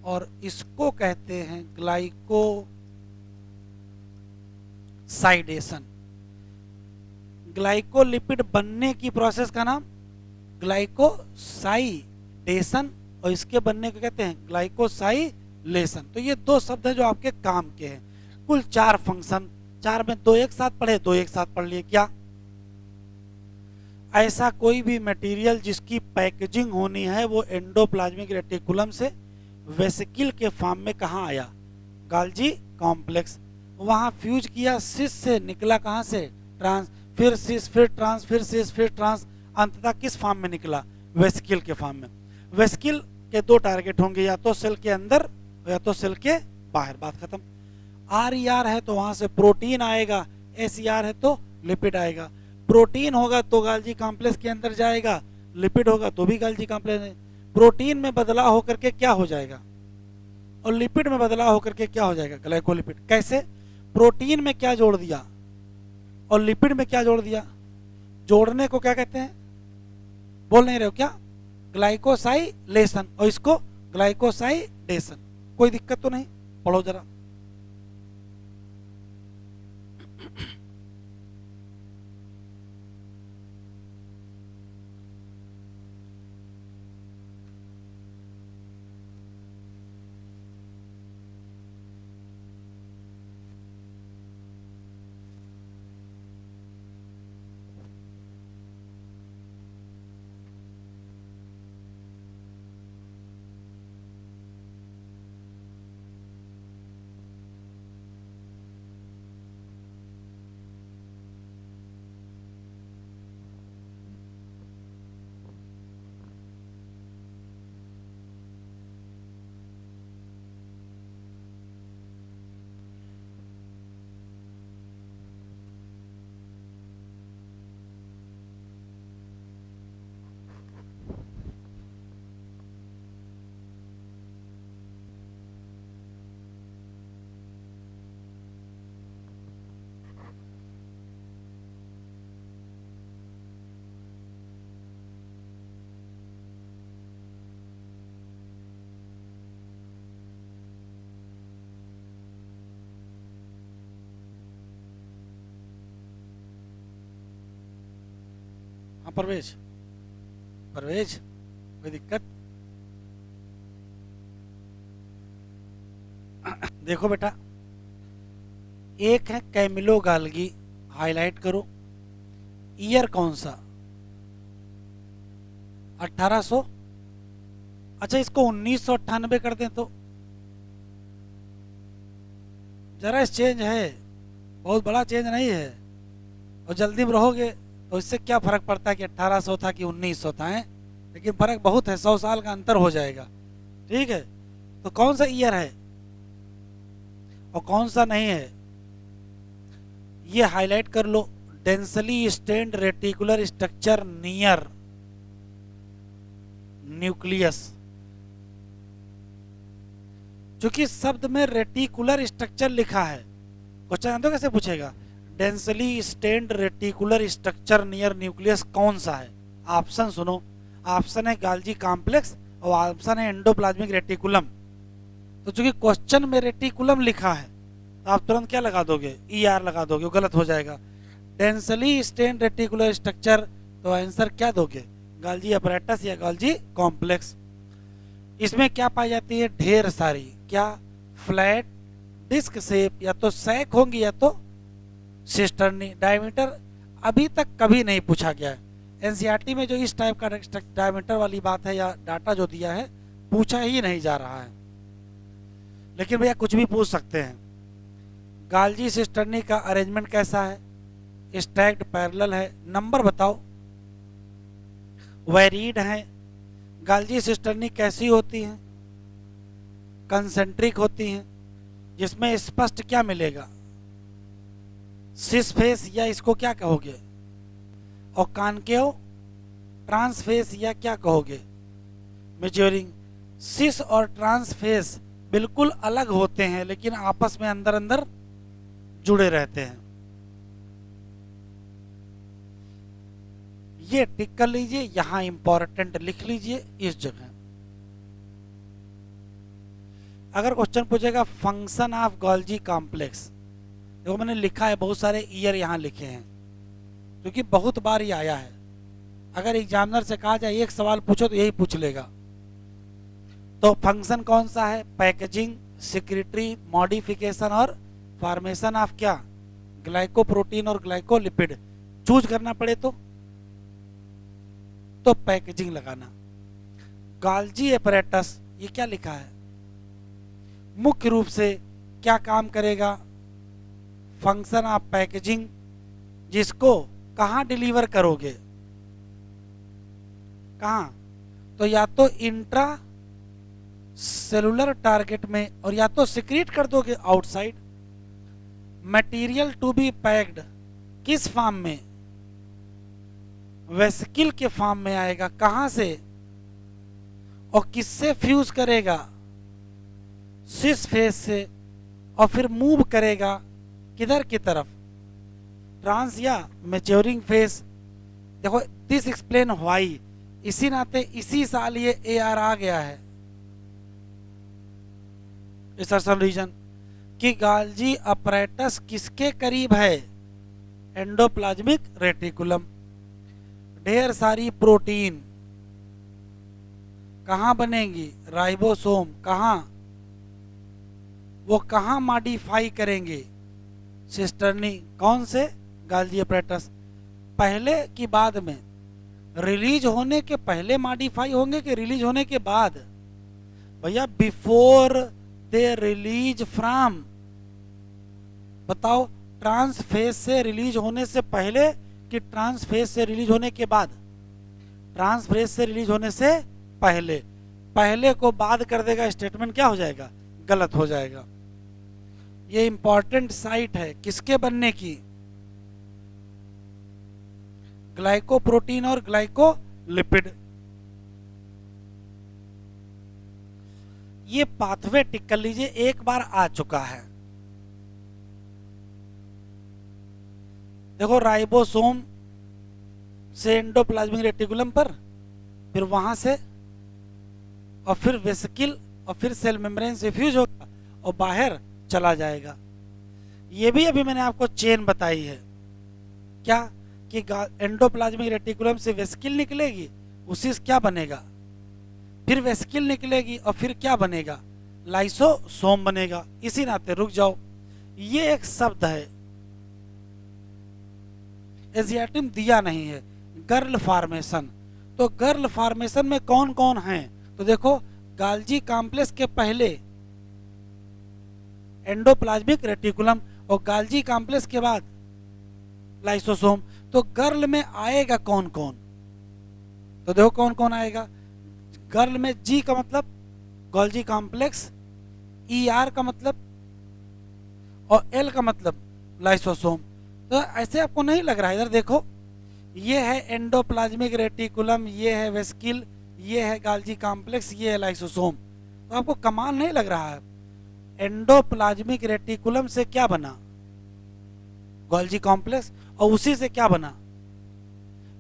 और इसको कहते हैं ग्लाइकोसाइडेशन। ग्लाइकोलिपिड बनने की प्रोसेस का नाम ग्लाइकोसाइडेशन और इसके बनने को कहते हैं ग्लाइकोसाइलेशन। तो ये दो शब्द हैं जो आपके काम के हैं। कुल 4 फंक्शन, 4 में 2 एक साथ पढ़े, 2 एक साथ पढ़ लिए। क्या ऐसा कोई भी मटेरियल जिसकी पैकेजिंग होनी है वो एंडोप्लाज्मिक रेटिकुलम से वेसिकल के फॉर्म में कहाँ आया, गाल्जी कॉम्प्लेक्स, वहां फ्यूज किया, सिस से निकला कहां से, ट्रांस, फिर सिस, फिर ट्रांस, फिर सिस, फिर ट्रांस, अंततः किस फॉर्म में निकला, वेसिकल के फॉर्म में। वेसिकल के 2 टारगेट होंगे, या तो सेल के अंदर या तो सेल के बाहर, बात खत्म। RER है तो वहां से प्रोटीन आएगा, SER है तो लिपिड आएगा। प्रोटीन होगा तो गाल्जी कॉम्प्लेक्स के अंदर जाएगा, लिपिड होगा तो भी गाल्जी कॉम्प्लेक्स। प्रोटीन में बदलाव होकर के क्या हो जाएगा और लिपिड में बदलाव होकर के क्या हो जाएगा, ग्लाइकोलिपिड। कैसे, प्रोटीन में क्या जोड़ दिया और लिपिड में क्या जोड़ दिया, जोड़ने को क्या कहते हैं, बोल नहीं रहे हो क्या, ग्लाइकोसाइलेशन, और इसको ग्लाइकोसाइडेशन। कोई दिक्कत तो नहीं, पढ़ो जरा। परवेज, परवेज कोई दिक्कत? देखो बेटा, एक है कैमिलो गाल्गी, हाईलाइट करो। ईयर कौन सा? 1800। अच्छा, इसको 1998 कर दें तो जरा चेंज है, बहुत बड़ा चेंज नहीं है। और जल्दी में रहोगे तो इससे क्या फर्क पड़ता है कि 1800 था कि 1900 था है? लेकिन फर्क बहुत है, 100 साल का अंतर हो जाएगा। ठीक है, तो कौन सा ईयर है और कौन सा नहीं है, ये हाईलाइट कर लो। Densely stained reticular structure near nucleus. चूंकि शब्द में रेटिकुलर स्ट्रक्चर लिखा है, क्वेश्चन तो कैसे पूछेगा? Densely stained reticular structure near nucleus कौन सा है? ऑप्शन सुनो, ऑप्शन है गाल्जी कॉम्प्लेक्स और ऑप्शन है एंडोप्लाज्मिक रेटिकुलम। तो चूंकि क्वेश्चन में रेटिकुलम लिखा है तो आप तुरंत क्या लगा दोगे? ER लगा दोगे, वो गलत हो जाएगा। डेंसली स्टेन्ड रेटिकुलर स्ट्रक्चर, तो आंसर क्या दोगे? गाल्जी अपैरेटस या गाल्जी कॉम्प्लेक्स। इसमें क्या पाई जाती है? ढेर सारी क्या? फ्लैट डिस्क शेप, या तो सैक होंगी या तो सिस्टर्नी। डायमीटर अभी तक कभी नहीं पूछा गया है एनसीईआरटी में, जो इस टाइप का डायमीटर वाली बात है या डाटा जो दिया है पूछा ही नहीं जा रहा है। लेकिन भैया कुछ भी पूछ सकते हैं। गाल्जी सिस्टर्नी का अरेंजमेंट कैसा है? स्टैक्ड पैरेलल है। नंबर बताओ। वेरीड है। गाल्जी सिस्टर्नी कैसी होती हैं? कंसेंट्रिक होती हैं, जिसमें स्पष्ट क्या मिलेगा? सिस फेस, या इसको क्या कहोगे? और कॉनकेव ट्रांसफेस, या क्या कहोगे? मेजरिंग। सिस और ट्रांसफेस बिल्कुल अलग होते हैं लेकिन आपस में अंदर अंदर जुड़े रहते हैं। ये टिक कर लीजिए, यहां इंपॉर्टेंट लिख लीजिए इस जगह। अगर क्वेश्चन पूछेगा फंक्शन ऑफ गोल्जी कॉम्प्लेक्स, देखो मैंने लिखा है, बहुत सारे ईयर यहां लिखे हैं क्योंकि बहुत बार ये आया है। अगर एग्जामिनर से कहा जाए एक सवाल पूछो तो यही पूछ लेगा। तो फंक्शन कौन सा है? पैकेजिंग, सिक्रेटरी, मॉडिफिकेशन और फॉर्मेशन ऑफ क्या? ग्लाइकोप्रोटीन और ग्लाइकोलिपिड। चूज करना पड़े तो पैकेजिंग लगाना। गाल्जी अपैरेटस, ये क्या लिखा है? मुख्य रूप से क्या काम करेगा? फंक्शन ऑफ पैकेजिंग, जिसको कहां डिलीवर करोगे? कहां? तो या तो इंट्रा सेलुलर टारगेट में, और या तो सिक्रीट कर दोगे outside. Material to be packed किस फॉर्म में? वेसिकल के फॉर्म में आएगा। कहां से और किससे फ्यूज करेगा? सिस फेस से। और फिर मूव करेगा किधर की तरफ? ट्रांस या मैच्योरिंग फेस। देखो दिस एक्सप्लेन व्हाई, इसी नाते इसी साल ये AR आ गया है इंसर्शन रीजन, कि गाल्जी अपैरेटस किसके करीब है? Endoplasmic reticulum. ढेर सारी प्रोटीन कहां बनेंगी? राइबोसोम। कहां? वो कहां मॉडिफाई करेंगे? सिस्टर्नी। कौन से? गाल्जी अपैरेटस। पहले की बाद में? रिलीज होने के पहले मॉडिफाई होंगे कि रिलीज होने के बाद? भैया बिफोर दे रिलीज फ्रॉम। बताओ, ट्रांसफेज से रिलीज होने से पहले कि ट्रांसफेज से रिलीज होने के बाद? ट्रांसफेज से रिलीज होने से पहले। पहले को बाद कर देगा, स्टेटमेंट क्या हो जाएगा? गलत हो जाएगा। ये इंपॉर्टेंट साइट है किसके बनने की? ग्लाइकोप्रोटीन और ग्लाइकोलिपिड। ये पाथवे टिक कर लीजिए, एक बार आ चुका है। देखो राइबोसोम से एंडोप्लाज्मिक रेटिकुलम पर, फिर वहां से, और फिर वेसिकल, और फिर सेल मेम्ब्रेन से फ्यूज होगा और बाहर चला जाएगा। ये भी अभी मैंने आपको चेन बताई है क्या? कि एंडोप्लाज्मिक रेटिकुलम से वेसिकल निकलेगी, उसी से क्या बनेगा, फिर वेसिकल निकलेगी और फिर क्या बनेगा, लाइसोसोम बनेगा। इसी नाते रुक जाओ, ये एक शब्द है एंजियोटेम दिया नहीं है, गर्ल फॉर्मेशन। तो गर्ल फॉर्मेशन में कौन कौन है, तो देखो गाल्जी कॉम्प्लेक्स के पहले एंडोप्लाज्मिक रेटिकुलम और गाल्जी कॉम्प्लेक्स के बाद लाइसोसोम। तो गर्ल में आएगा कौन कौन, तो देखो कौन कौन आएगा। गर्ल में जी का मतलब गोल्जी कॉम्प्लेक्स, ई आर का मतलब और एल का मतलब लाइसोसोम। तो ऐसे आपको नहीं लग रहा है, इधर देखो ये है एंडोप्लाज्मिक रेटिकुलम, ये है वेसिकल, ये है गाल्जी कॉम्प्लेक्स, ये है लाइसोसोम। तो आपको कमाल नहीं लग रहा है, एंडोप्लाज्मिक रेटिकुलम से क्या बना, गोल्जी कॉम्प्लेक्स, और उसी से क्या बना।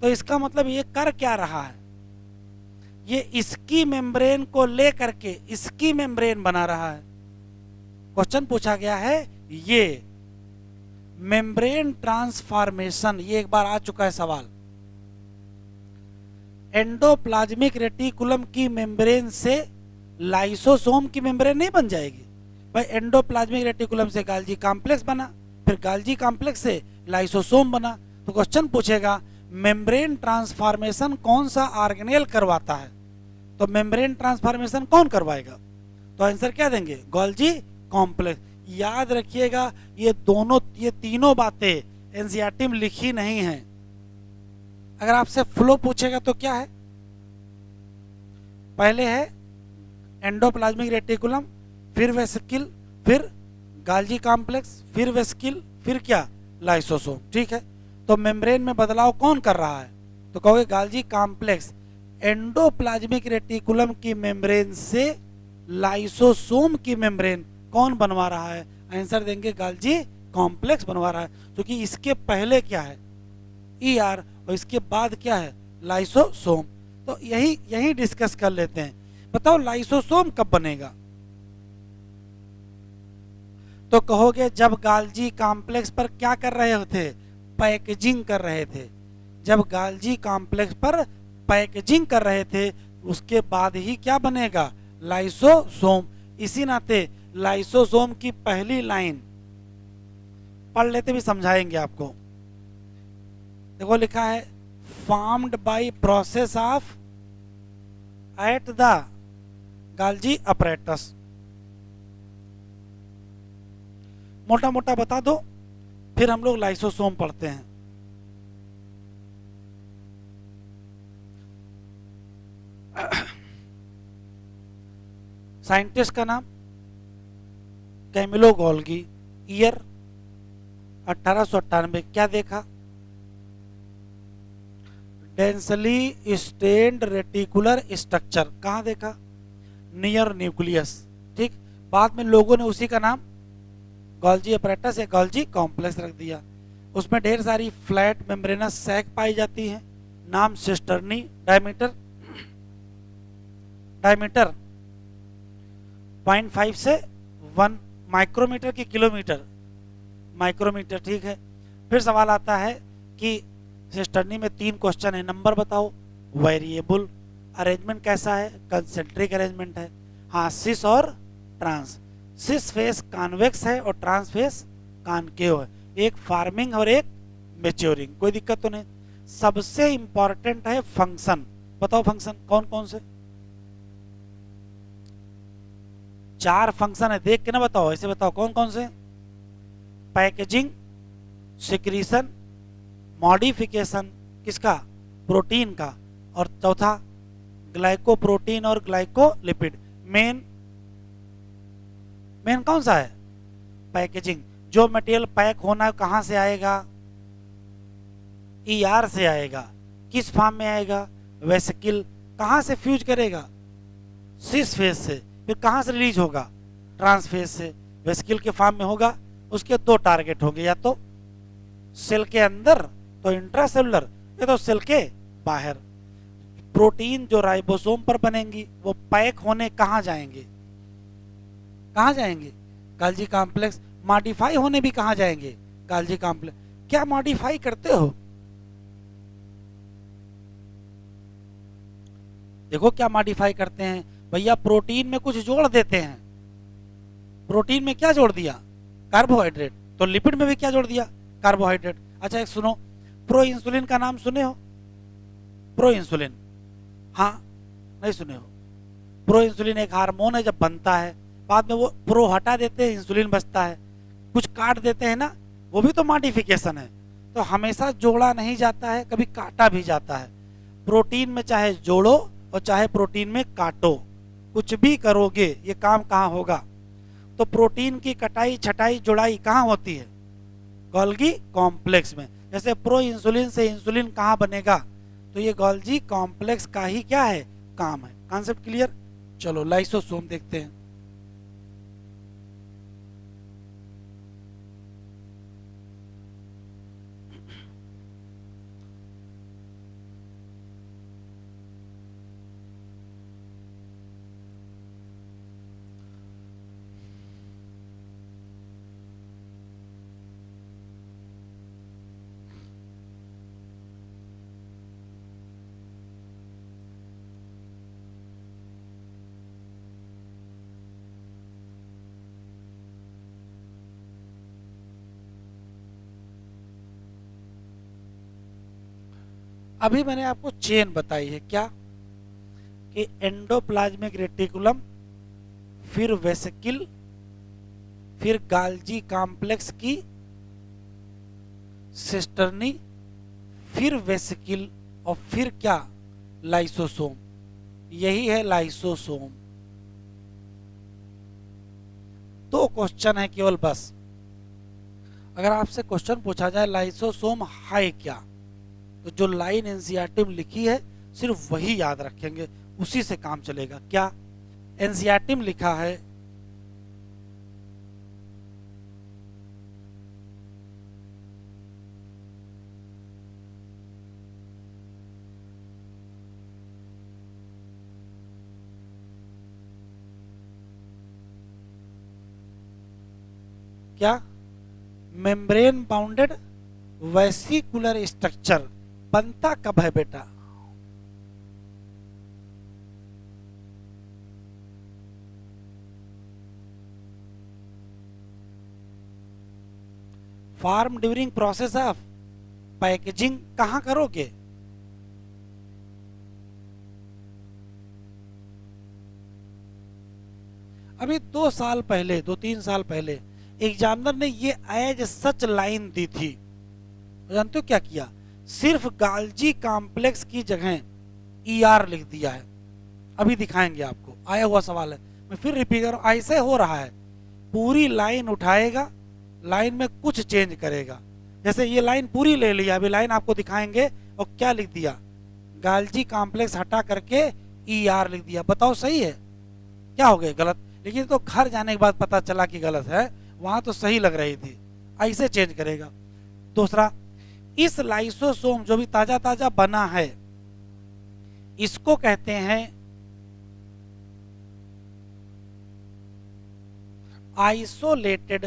तो इसका मतलब ये कर क्या रहा है, ये इसकी मेम्ब्रेन को लेकर के इसकी मेम्ब्रेन बना रहा है। क्वेश्चन पूछा गया है ये मेम्ब्रेन ट्रांसफॉर्मेशन, ये एक बार आ चुका है सवाल। एंडोप्लाज्मिक रेटिकुलम की मेम्ब्रेन से लाइसोसोम की मेम्ब्रेन नहीं बन जाएगी भाई, एंडोप्लाज्मिक रेटिकुलम से गाल्जी कॉम्प्लेक्स बना, फिर गाल्जी कॉम्प्लेक्स से लाइसोसोम बना। तो क्वेश्चन पूछेगा मेम्ब्रेन ट्रांसफॉर्मेशन कौन सा ऑर्गेनेल करवाता है, तो मेम्ब्रेन ट्रांसफॉर्मेशन कौन करवाएगा, तो आंसर क्या देंगे, गोल्जी कॉम्प्लेक्स। याद रखिएगा ये तीनों बातें एंजियोटेम लिखी नहीं है। अगर आपसे फ्लो पूछेगा तो क्या है, पहले है एंडोप्लाज्मिक रेटिकुलम, फिर वेसिकल, फिर गाल्जी कॉम्प्लेक्स, फिर वेसिकल, फिर क्या, लाइसोसोम। ठीक है, तो मेम्ब्रेन में बदलाव कौन कर रहा है, तो कहोगे गाल्जी कॉम्प्लेक्स एंडोप्लाज्मिक रेटिकुलम की मेम्ब्रेन से लाइसोसोम की मेम्ब्रेन कौन बनवा रहा है, आंसर देंगे गाल्जी कॉम्प्लेक्स बनवा रहा है, क्योंकि इसके पहले क्या है ई आर और इसके बाद क्या है लाइसोसोम। तो यही डिस्कस कर लेते हैं। बताओ लाइसोसोम कब बनेगा, तो कहोगे जब गाल्जी कॉम्प्लेक्स पर क्या कर रहे थे, पैकेजिंग कर रहे थे। जब गाल्जी कॉम्प्लेक्स पर पैकेजिंग कर रहे थे उसके बाद ही क्या बनेगा, लाइसोसोम। इसी नाते लाइसोसोम की पहली लाइन पढ़ लेते भी समझाएंगे आपको। देखो लिखा है formed by process of at the गाल्जी apparatus. मोटा मोटा बता दो, फिर हम लोग लाइसोसोम पढ़ते हैं। साइंटिस्ट का नाम कैमिलो गोल्गी, ईयर 1898। क्या देखा, डेंसली स्टेन्ड रेटिकुलर स्ट्रक्चर, कहाँ देखा, नियर न्यूक्लियस। ठीक, बाद में लोगों ने उसी का नाम गोल्जी अपरेटस या गोल्जी कॉम्प्लेक्स रख दिया। उसमें ढेर सारी फ्लैट मेम्ब्रेनस सैक पाई जाती हैं, नाम सिस्टर्नी, डायमीटर 0.5 से 1 माइक्रोमीटर की किलोमीटर, माइक्रोमीटर। ठीक है, फिर सवाल आता है कि सिस्टर्नी में 3 क्वेश्चन है, नंबर बताओ, वेरिएबल, अरेंजमेंट कैसा है, कंसेंट्रिक अरेंजमेंट है। हाँ, सिस और ट्रांस, सिस फेस कॉन्वेक्स है और ट्रांस फेस कॉनकेव है, एक फार्मिंग और एक मेच्योरिंग, कोई दिक्कत तो नहीं। सबसे इंपॉर्टेंट है फंक्शन, बताओ फंक्शन कौन कौन से, 4 फंक्शन है, देख के ना बताओ, ऐसे बताओ कौन कौन से, पैकेजिंग, सिक्रीशन, मॉडिफिकेशन किसका, प्रोटीन का, और चौथा ग्लाइकोप्रोटीन और ग्लाइकोलिपिड। मेन कौन सा है, पैकेजिंग। जो मटेरियल पैक होना है कहां से आएगा, ईआर से आएगा। किस फॉर्म में आएगा, वेसिकल। कहां से फ्यूज करेगा, सिस फेस से। फिर कहां से रिलीज होगा, ट्रांस फेस से। वेसिकल के फॉर्म में होगा, उसके 2 टारगेट होंगे, या तो सेल के अंदर तो इंट्रासेलुलर, या तो सेल के बाहर। प्रोटीन जो राइबोसोम पर बनेंगी वो पैक होने कहां जाएंगे, कहां जाएंगे, गाल्जी कॉम्प्लेक्स। मॉडिफाई होने भी कहां जाएंगे, गाल्जी कॉम्प्लेक्स। क्या मॉडिफाई करते हो, देखो क्या मॉडिफाई करते हैं भैया, प्रोटीन में कुछ जोड़ देते हैं। प्रोटीन में क्या जोड़ दिया? कार्बोहाइड्रेट। तो लिपिड में भी क्या जोड़ दिया? कार्बोहाइड्रेट। अच्छा एक सुनो, प्रो इंसुलिन का नाम सुने हो? प्रो इंसुलिन, हाँ नहीं सुने हो? प्रो इंसुलिन एक हार्मोन है, जब बनता है बाद में वो प्रो हटा देते हैं, इंसुलिन बचता है। कुछ काट देते हैं ना, वो भी तो मॉडिफिकेशन है। तो हमेशा जोड़ा नहीं जाता है, कभी काटा भी जाता है। प्रोटीन में चाहे जोड़ो और चाहे प्रोटीन में काटो, कुछ भी करोगे ये काम कहाँ होगा? तो प्रोटीन की कटाई छटाई जुड़ाई कहाँ होती है? गोल्गी कॉम्प्लेक्स में। जैसे प्रो इंसुलिन से इंसुलिन कहाँ बनेगा? तो ये गोल्गी कॉम्प्लेक्स का ही क्या है? काम है। Concept clear? चलो लाइसोसोम देखते हैं। अभी मैंने आपको चेन बताई है क्या, कि एंडोप्लाज्मिक रेटिकुलम, फिर वेसिकल, फिर गाल्जी कॉम्प्लेक्स की सिस्टर्नी, फिर वेसिकल, और फिर क्या? लाइसोसोम। यही है लाइसोसोम। दो क्वेश्चन है केवल बस। अगर आपसे क्वेश्चन पूछा जाए लाइसोसोम है क्या, तो जो लाइन एनसीईआरटी में लिखी है सिर्फ वही याद रखेंगे, उसी से काम चलेगा। क्या एनसीईआरटी में लिखा है? क्या? मेम्ब्रेन बाउंडेड वेसिकुलर स्ट्रक्चर बनता कब है बेटा? Form during process of packaging. कहां करोगे? अभी 2 साल पहले, 2-3 साल पहले एग्जामिनर ने ये एज सच लाइन दी थी। जानते हो क्या किया? सिर्फ गाल्जी कॉम्प्लेक्स की जगह ईआर लिख दिया है। अभी दिखाएंगे आपको, आया हुआ सवाल है, मैं फिर रिपीट कर रहा हूं। ऐसे हो रहा है, पूरी लाइन उठाएगा, लाइन में कुछ चेंज करेगा। जैसे ये लाइन पूरी ले लिया, अभी लाइन आपको दिखाएंगे, और क्या लिख दिया? गाल्जी कॉम्प्लेक्स हटा करके ईआर लिख दिया। बताओ सही है? क्या हो गया गलत? लेकिन तो घर जाने के बाद पता चला कि गलत है, वहां तो सही लग रही थी। ऐसे चेंज करेगा। दूसरा, इस लाइसोसोम जो भी ताजा ताजा बना है, इसको कहते हैं आइसोलेटेड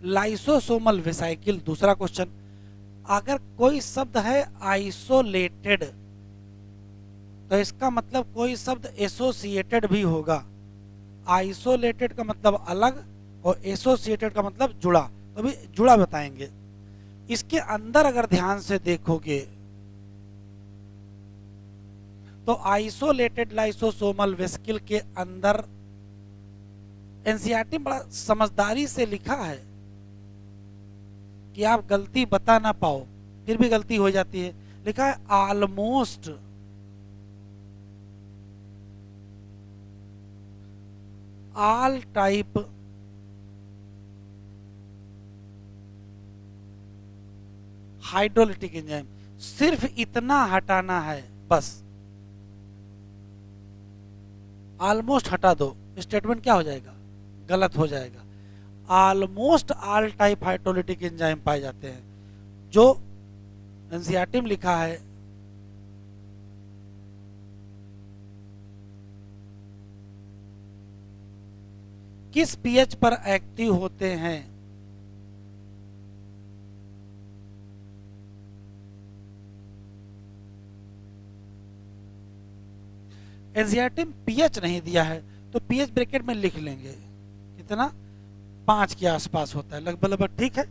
लाइसोसोमल वेसाइकिल। दूसरा क्वेश्चन, अगर कोई शब्द है आइसोलेटेड, तो इसका मतलब कोई शब्द एसोसिएटेड भी होगा। आइसोलेटेड का मतलब अलग, और एसोसिएटेड का मतलब जुड़ा। तो अभी जुड़ा बताएंगे। इसके अंदर अगर ध्यान से देखोगे तो आइसोलेटेड लाइसोसोमल वेसिकल के अंदर एनसीईआरटी बड़ा समझदारी से लिखा है कि आप गलती बता ना पाओ, फिर भी गलती हो जाती है। लिखा है almost all type hydrolytic enzyme. सिर्फ इतना हटाना है बस, ऑलमोस्ट हटा दो, स्टेटमेंट क्या हो जाएगा? गलत हो जाएगा। Almost all type hydrolytic enzyme पाए जाते हैं। जो एनसीईआरटी में लिखा है किस पीएच पर एक्टिव होते हैं, एनसीईआरटी में पीएच नहीं दिया है तो पीएच ब्रैकेट में लिख लेंगे, कितना 5 के आसपास होता है लगभग लगभग, ठीक है।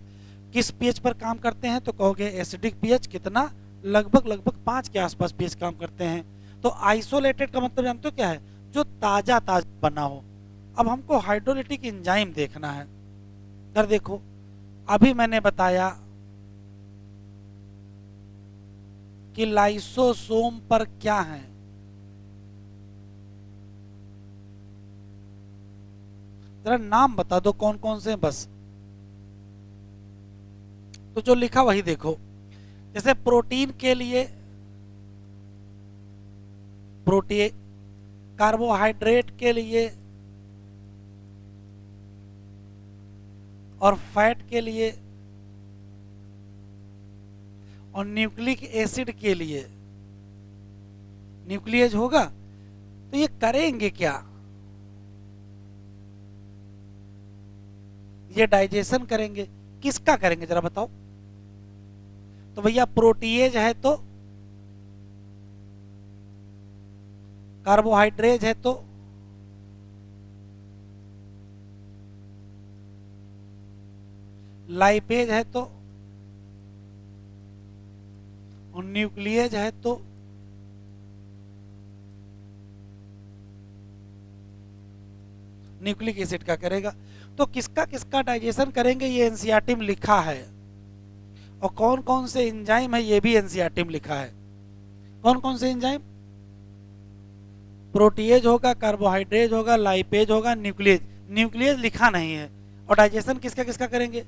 किस पीएच पर काम करते हैं तो कहोगे एसिडिक पीएच, कितना लगभग लगभग 5 के आसपास पीएच काम करते हैं। तो आइसोलेटेड का मतलब जानते हो क्या है, जो ताजा ताजा बना हो। अब हमको हाइड्रोलिटिक एंजाइम देखना है, इधर देखो अभी मैंने बताया कि लाइसोसोम पर क्या है, जरा नाम बता दो कौन कौन से हैं बस। तो जो लिखा वही देखो, जैसे प्रोटीन के लिए प्रोटीन, कार्बोहाइड्रेट के लिए और फैट के लिए और न्यूक्लिक एसिड के लिए न्यूक्लियस होगा। तो ये करेंगे क्या, ये डाइजेशन करेंगे, किसका करेंगे जरा बताओ। तो भैया प्रोटीएज है तो कार्बोहाइड्रेट है तो लाइपेज है तो और न्यूक्लियस है तो न्यूक्लिक एसिड का करेगा। तो किसका किसका डाइजेशन करेंगे ये एनसीईआरटी में लिखा है, और कौन कौन से एंजाइम है ये भी एनसीईआरटी में लिखा है। कौन कौन से एंजाइम, प्रोटीएज होगा, कार्बोहाइड्रेट होगा, लाइपेज होगा, न्यूक्लियस, न्यूक्लियस लिखा नहीं है। और डाइजेशन किसका किसका करेंगे,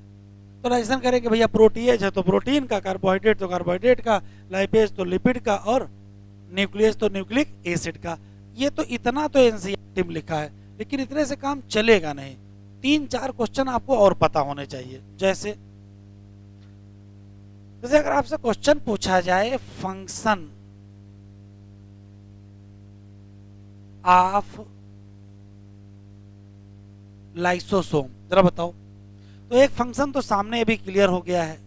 तो डाइजेशन करेंगे भैया प्रोटीएज है तो प्रोटीन का, कार्बोहाइड्रेट तो कार्बोहाइड्रेट का, लाइपेज तो लिपिड का, और न्यूक्लियस तो न्यूक्लिक एसिड का। ये तो इतना तो एनसीईआरटी में लिखा है, लेकिन इतने से काम चलेगा नहीं। 3-4 क्वेश्चन आपको और पता होने चाहिए। जैसे अगर आपसे क्वेश्चन पूछा जाए फंक्शन ऑफ लाइसोसोम, जरा बताओ। तो एक फंक्शन तो सामने अभी क्लियर हो गया है,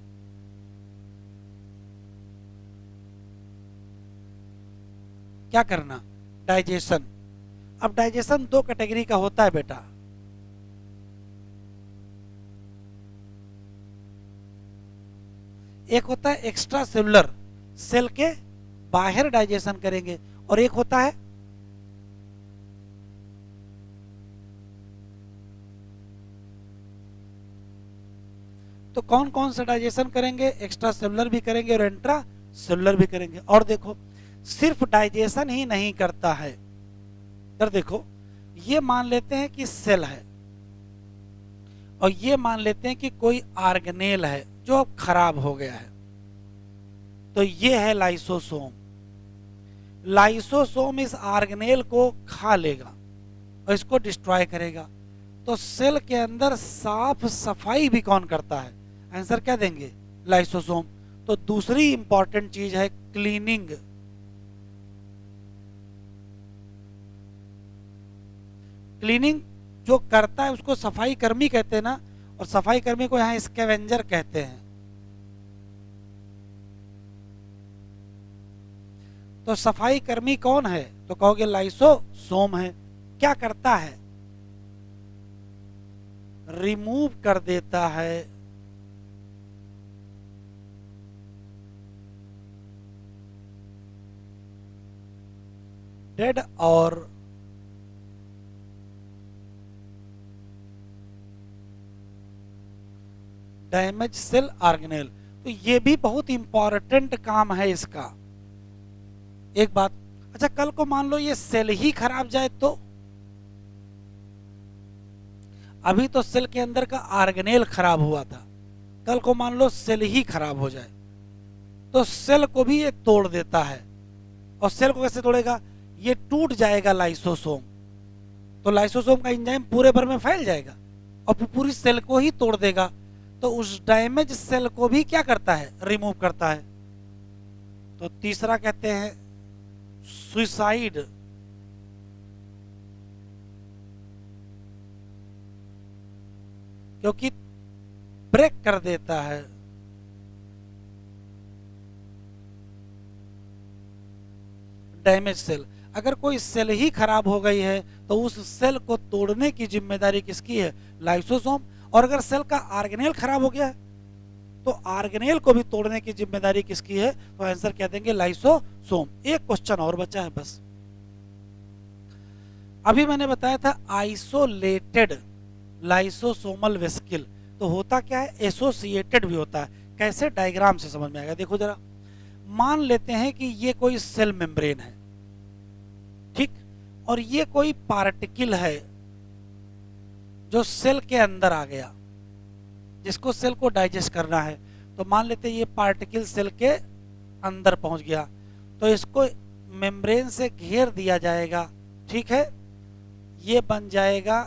क्या करना, डाइजेशन। अब डाइजेशन 2 कैटेगरी का होता है बेटा, एक होता है एक्स्ट्रा सेलुलर, सेल के बाहर डाइजेशन करेंगे, और एक होता है तो कौन कौन सा डाइजेशन करेंगे, एक्स्ट्रा सेलुलर भी करेंगे और इंट्रा सेलुलर भी करेंगे। और देखो सिर्फ डाइजेशन ही नहीं करता है, इधर देखो ये मान लेते हैं कि सेल है और ये मान लेते हैं कि कोई ऑर्गेनेल है जो अब खराब हो गया है, तो ये है लाइसोसोम। लाइसोसोम इस ऑर्गेनेल को खा लेगा और इसको डिस्ट्रॉय करेगा। तो सेल के अंदर साफ सफाई भी कौन करता है, आंसर क्या देंगे, लाइसोसोम। तो दूसरी इंपॉर्टेंट चीज है क्लीनिंग। क्लीनिंग जो करता है उसको सफाई कर्मी कहते हैं ना, और सफाई कर्मी को यहां स्कैवेंजर कहते हैं। तो सफाई कर्मी कौन है, तो कहोगे लाइसोसोम है। क्या करता है, रिमूव कर देता है डेड और डैमेज सेल ऑर्गेनेल। तो ये भी बहुत इंपॉर्टेंट काम है इसका। एक बात, अच्छा कल को मान लो ये सेल ही खराब जाए तो, अभी तो सेल के अंदर का ऑर्गेनेल खराब हुआ था, कल को मान लो सेल ही खराब हो जाए तो सेल को भी ये तोड़ देता है। और सेल को कैसे तोड़ेगा, ये टूट जाएगा लाइसोसोम, तो लाइसोसोम का एंजाइम पूरे भर में फैल जाएगा और पूरी सेल को ही तोड़ देगा। तो उस डैमेज सेल को भी क्या करता है, रिमूव करता है। तो तीसरा कहते हैं सुसाइड। क्योंकि ब्रेक कर देता है डैमेज सेल। अगर कोई सेल ही खराब हो गई है तो उस सेल को तोड़ने की जिम्मेदारी किसकी है? लाइसोसोम। और अगर सेल का ऑर्गेनेल खराब हो गया है तो ऑर्गेनेल को भी तोड़ने की जिम्मेदारी किसकी है? तो आंसर क्या देंगे? लाइसोसोम। एक क्वेश्चन और बचा है बस। अभी मैंने बताया था आइसोलेटेड लाइसोसोमल वेसिकल, तो होता क्या है? एसोसिएटेड भी होता है। कैसे? डायग्राम से समझ में आएगा। देखो जरा, मान लेते हैं कि ये कोई सेल मेम्ब्रेन है, ठीक, और ये कोई पार्टिकल है जो सेल के अंदर आ गया, जिसको सेल को डाइजेस्ट करना है। तो मान लेते हैं ये पार्टिकल सेल के अंदर पहुंच गया, तो इसको मेम्ब्रेन से घेर दिया जाएगा, ठीक है। ये बन जाएगा,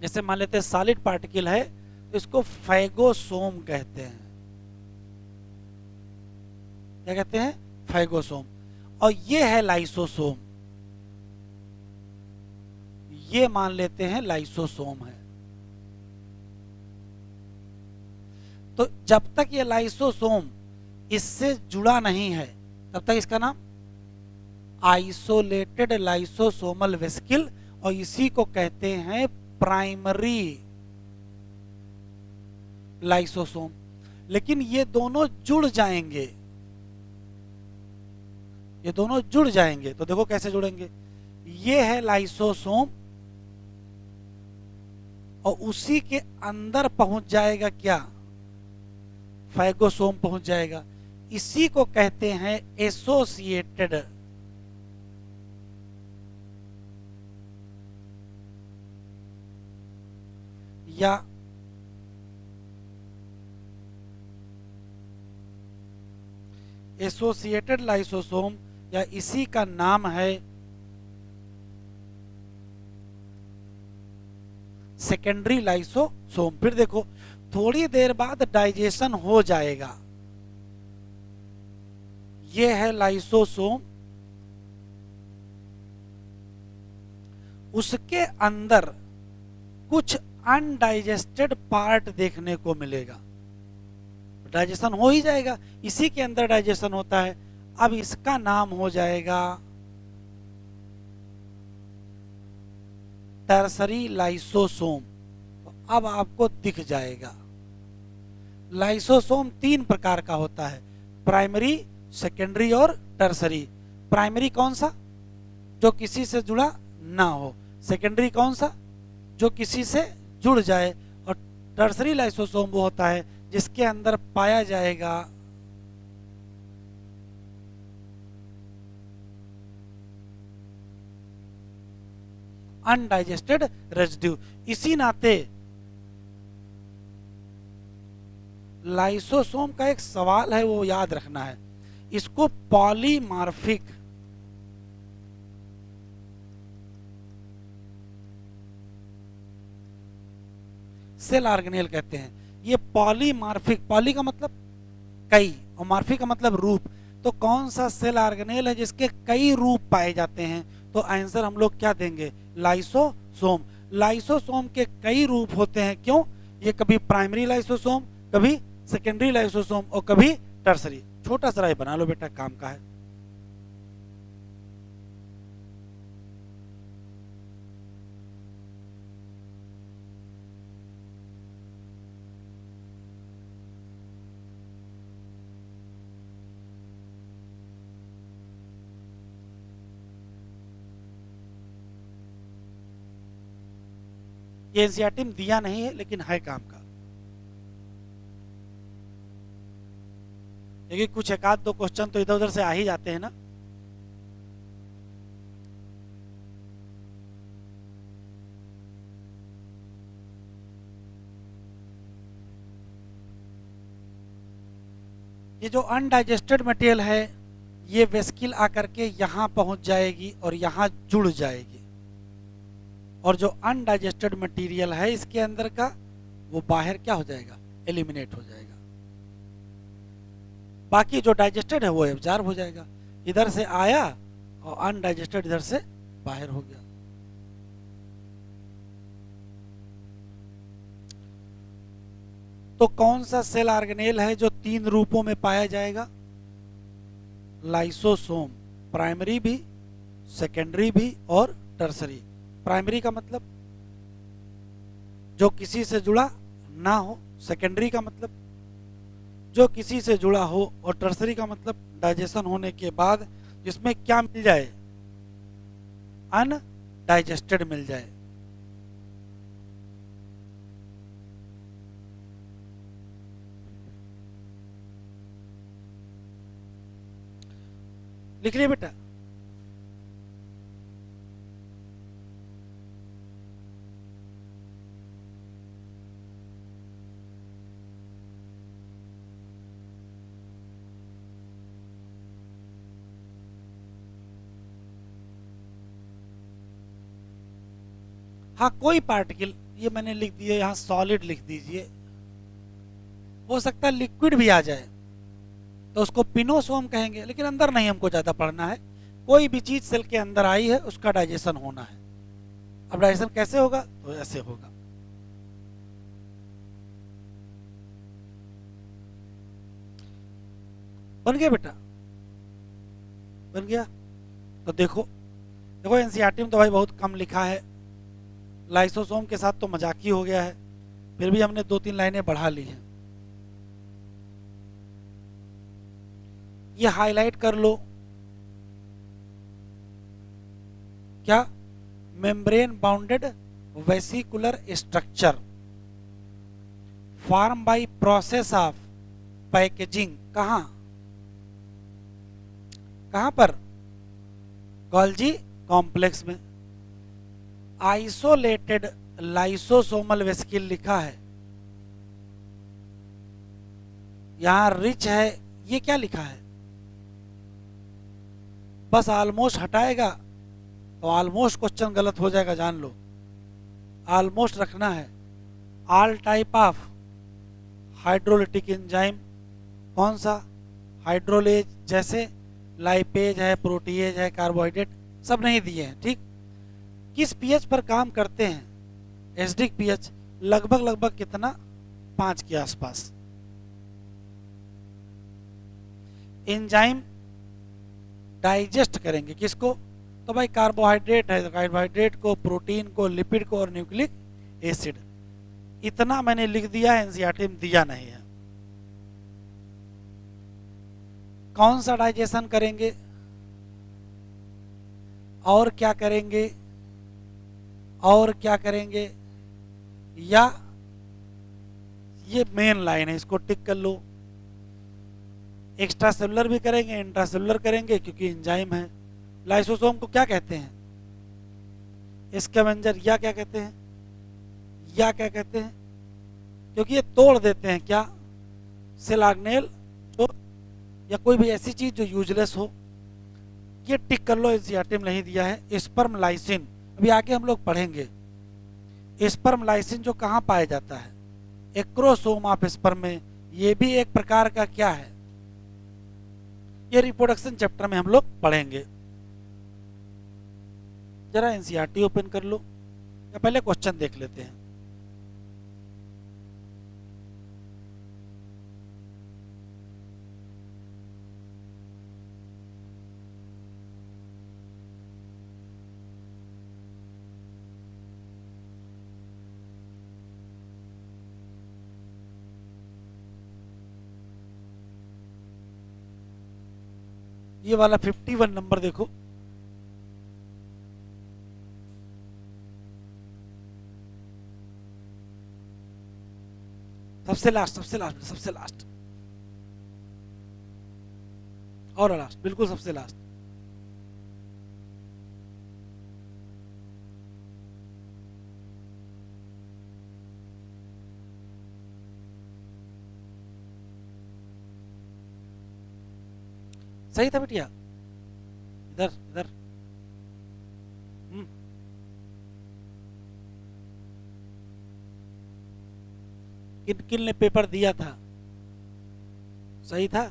जैसे मान लेते हैं सॉलिड पार्टिकल है तो इसको फैगोसोम कहते हैं। क्या कहते हैं? फैगोसोम। और ये है लाइसोसोम, ये मान लेते हैं लाइसोसोम है। तो जब तक ये लाइसोसोम इससे जुड़ा नहीं है तब तक इसका नाम आइसोलेटेड लाइसोसोमल वेसिकल, और इसी को कहते हैं प्राइमरी लाइसोसोम। लेकिन ये दोनों जुड़ जाएंगे, ये दोनों जुड़ जाएंगे। तो देखो कैसे जुड़ेंगे। ये है लाइसोसोम और उसी के अंदर पहुंच जाएगा क्या? फैगोसोम पहुंच जाएगा। इसी को कहते हैं एसोसिएटेड या एसोसिएटेड लाइसोसोम, या इसी का नाम है सेकेंडरी लाइसोसोम। फिर देखो, थोड़ी देर बाद डाइजेशन हो जाएगा। ये है लाइसोसोम, उसके अंदर कुछ अनडाइजेस्टेड पार्ट देखने को मिलेगा। डाइजेशन हो ही जाएगा, इसी के अंदर डाइजेशन होता है। अब इसका नाम हो जाएगा टर्सरी लाइसोसोम। तो अब आपको दिख जाएगा। लाइसोसोम तीन प्रकार का होता है, प्राइमरी, सेकेंडरी और टर्सरी। प्राइमरी कौन सा? जो किसी से जुड़ा ना हो। सेकेंडरी कौन सा? जो किसी से जुड़ जाए। और टर्सरी लाइसोसोम वो होता है जिसके अंदर पाया जाएगा अनडाइजेस्टेड रेजिड्यू। इसी नाते लाइसोसोम का एक सवाल है, वो याद रखना है। इसको पॉलीमार्फिक सेल ऑर्गेनेल कहते हैं। ये पॉलीमार्फिक, पॉली का मतलब कई और मार्फिक का मतलब रूप। तो कौन सा सेल ऑर्गेनेल है जिसके कई रूप पाए जाते हैं? तो आंसर हम लोग क्या देंगे? लाइसोसोम। लाइसोसोम के कई रूप होते हैं। क्यों? ये कभी प्राइमरी लाइसोसोम, कभी सेकेंडरी लाइसोसोम और कभी टर्सरी। छोटा सा बना लो बेटा, काम का है। ये एनसीईआरटी में दिया नहीं है लेकिन है काम का। देखिए कुछ एक आध दो क्वेश्चन तो इधर उधर से आ ही जाते हैं ना। ये जो अनडाइजेस्टेड मटेरियल है ये वेस्किल आकर के यहाँ पहुंच जाएगी और यहाँ जुड़ जाएगी, और जो अनडाइजेस्टेड मटेरियल है इसके अंदर का वो बाहर क्या हो जाएगा? एलिमिनेट हो जाएगा। बाकी जो डाइजेस्टेड है वो एब्जॉर्ब हो जाएगा। इधर से आया और अनडाइजेस्टेड इधर से बाहर हो गया। तो कौन सा सेल ऑर्गेनेल है जो तीन रूपों में पाया जाएगा? लाइसोसोम, प्राइमरी भी, सेकेंडरी भी और टर्सरी। प्राइमरी का मतलब जो किसी से जुड़ा ना हो, सेकेंडरी का मतलब जो किसी से जुड़ा हो, और टर्सरी का मतलब डाइजेशन होने के बाद जिसमें क्या मिल जाए, अनडाइजेस्टेड मिल जाए। लिख लिया बेटा? हाँ, कोई पार्टिकल, ये मैंने लिख दिया यहाँ, सॉलिड लिख दीजिए। हो सकता है लिक्विड भी आ जाए तो उसको पिनोसोम कहेंगे, लेकिन अंदर नहीं हमको ज्यादा पढ़ना है। कोई भी चीज सेल के अंदर आई है उसका डाइजेशन होना है। अब डाइजेशन कैसे होगा? तो ऐसे होगा। बन गया बेटा? बन गया? तो देखो देखो, एनसीईआरटी में तो भाई बहुत कम लिखा है, लाइसोसोम के साथ तो मजाक ही हो गया है, फिर भी हमने 2-3 लाइनें बढ़ा ली हैं। ये हाईलाइट कर लो। क्या? Membrane bounded vesicular structure form by process of packaging. कहां कहां पर? गोल्जी कॉम्प्लेक्स में। आइसोलेटेड लाइसोसोमल वेसिकल लिखा है, यहां रिच है, ये क्या लिखा है? बस ऑलमोस्ट हटाएगा तो ऑलमोस्ट क्वेश्चन गलत हो जाएगा, जान लो। ऑलमोस्ट रखना है। All type of hydrolytic enzyme, कौन सा? हाइड्रोलेज, जैसे लाइपेज है, प्रोटीएज है, कार्बोहाइड्रेट, सब नहीं दिए हैं, ठीक। किस पीएच पर काम करते हैं? Acidic pH. लगभग कितना? 5 के आसपास। एंजाइम डाइजेस्ट करेंगे किसको? तो भाई कार्बोहाइड्रेट है तो कार्बोहाइड्रेट को, प्रोटीन को, लिपिड को और न्यूक्लिक एसिड। इतना मैंने लिख दिया, एनसीईआरटी में दिया नहीं है। कौन सा डाइजेशन करेंगे और क्या करेंगे और क्या करेंगे, या ये मेन लाइन है, इसको टिक कर लो। एक्स्ट्रा सेलुलर भी करेंगे, इंट्रासेलुलर करेंगे, क्योंकि एंजाइम है। लाइसोसोम को क्या कहते हैं? स्कैवेंजर, या क्या कहते हैं? या क्या कहते हैं? क्योंकि ये तोड़ देते हैं क्या? सेल ऑर्गेनेल जो, या कोई भी ऐसी चीज जो यूजलेस हो। ये टिक कर लो, एनसीईआरटी में नहीं दिया है। स्पर्म लाइसिन, अभी आगे हम लोग पढ़ेंगे। स्पर्म लाइसिन जो कहाँ पाया जाता है? एक्रोसोम ऑफ स्पर्म में। ये भी एक प्रकार का क्या है? ये रिप्रोडक्शन चैप्टर में हम लोग पढ़ेंगे। जरा एनसीईआरटी ओपन कर लो, या पहले क्वेश्चन देख लेते हैं। ये वाला 51 नंबर देखो। सबसे लास्ट, सबसे लास्ट, सबसे लास्ट, और लास्ट, बिल्कुल सबसे लास्ट। सही था बिटिया? इधर इधर। किन किन ने पेपर दिया था? सही था?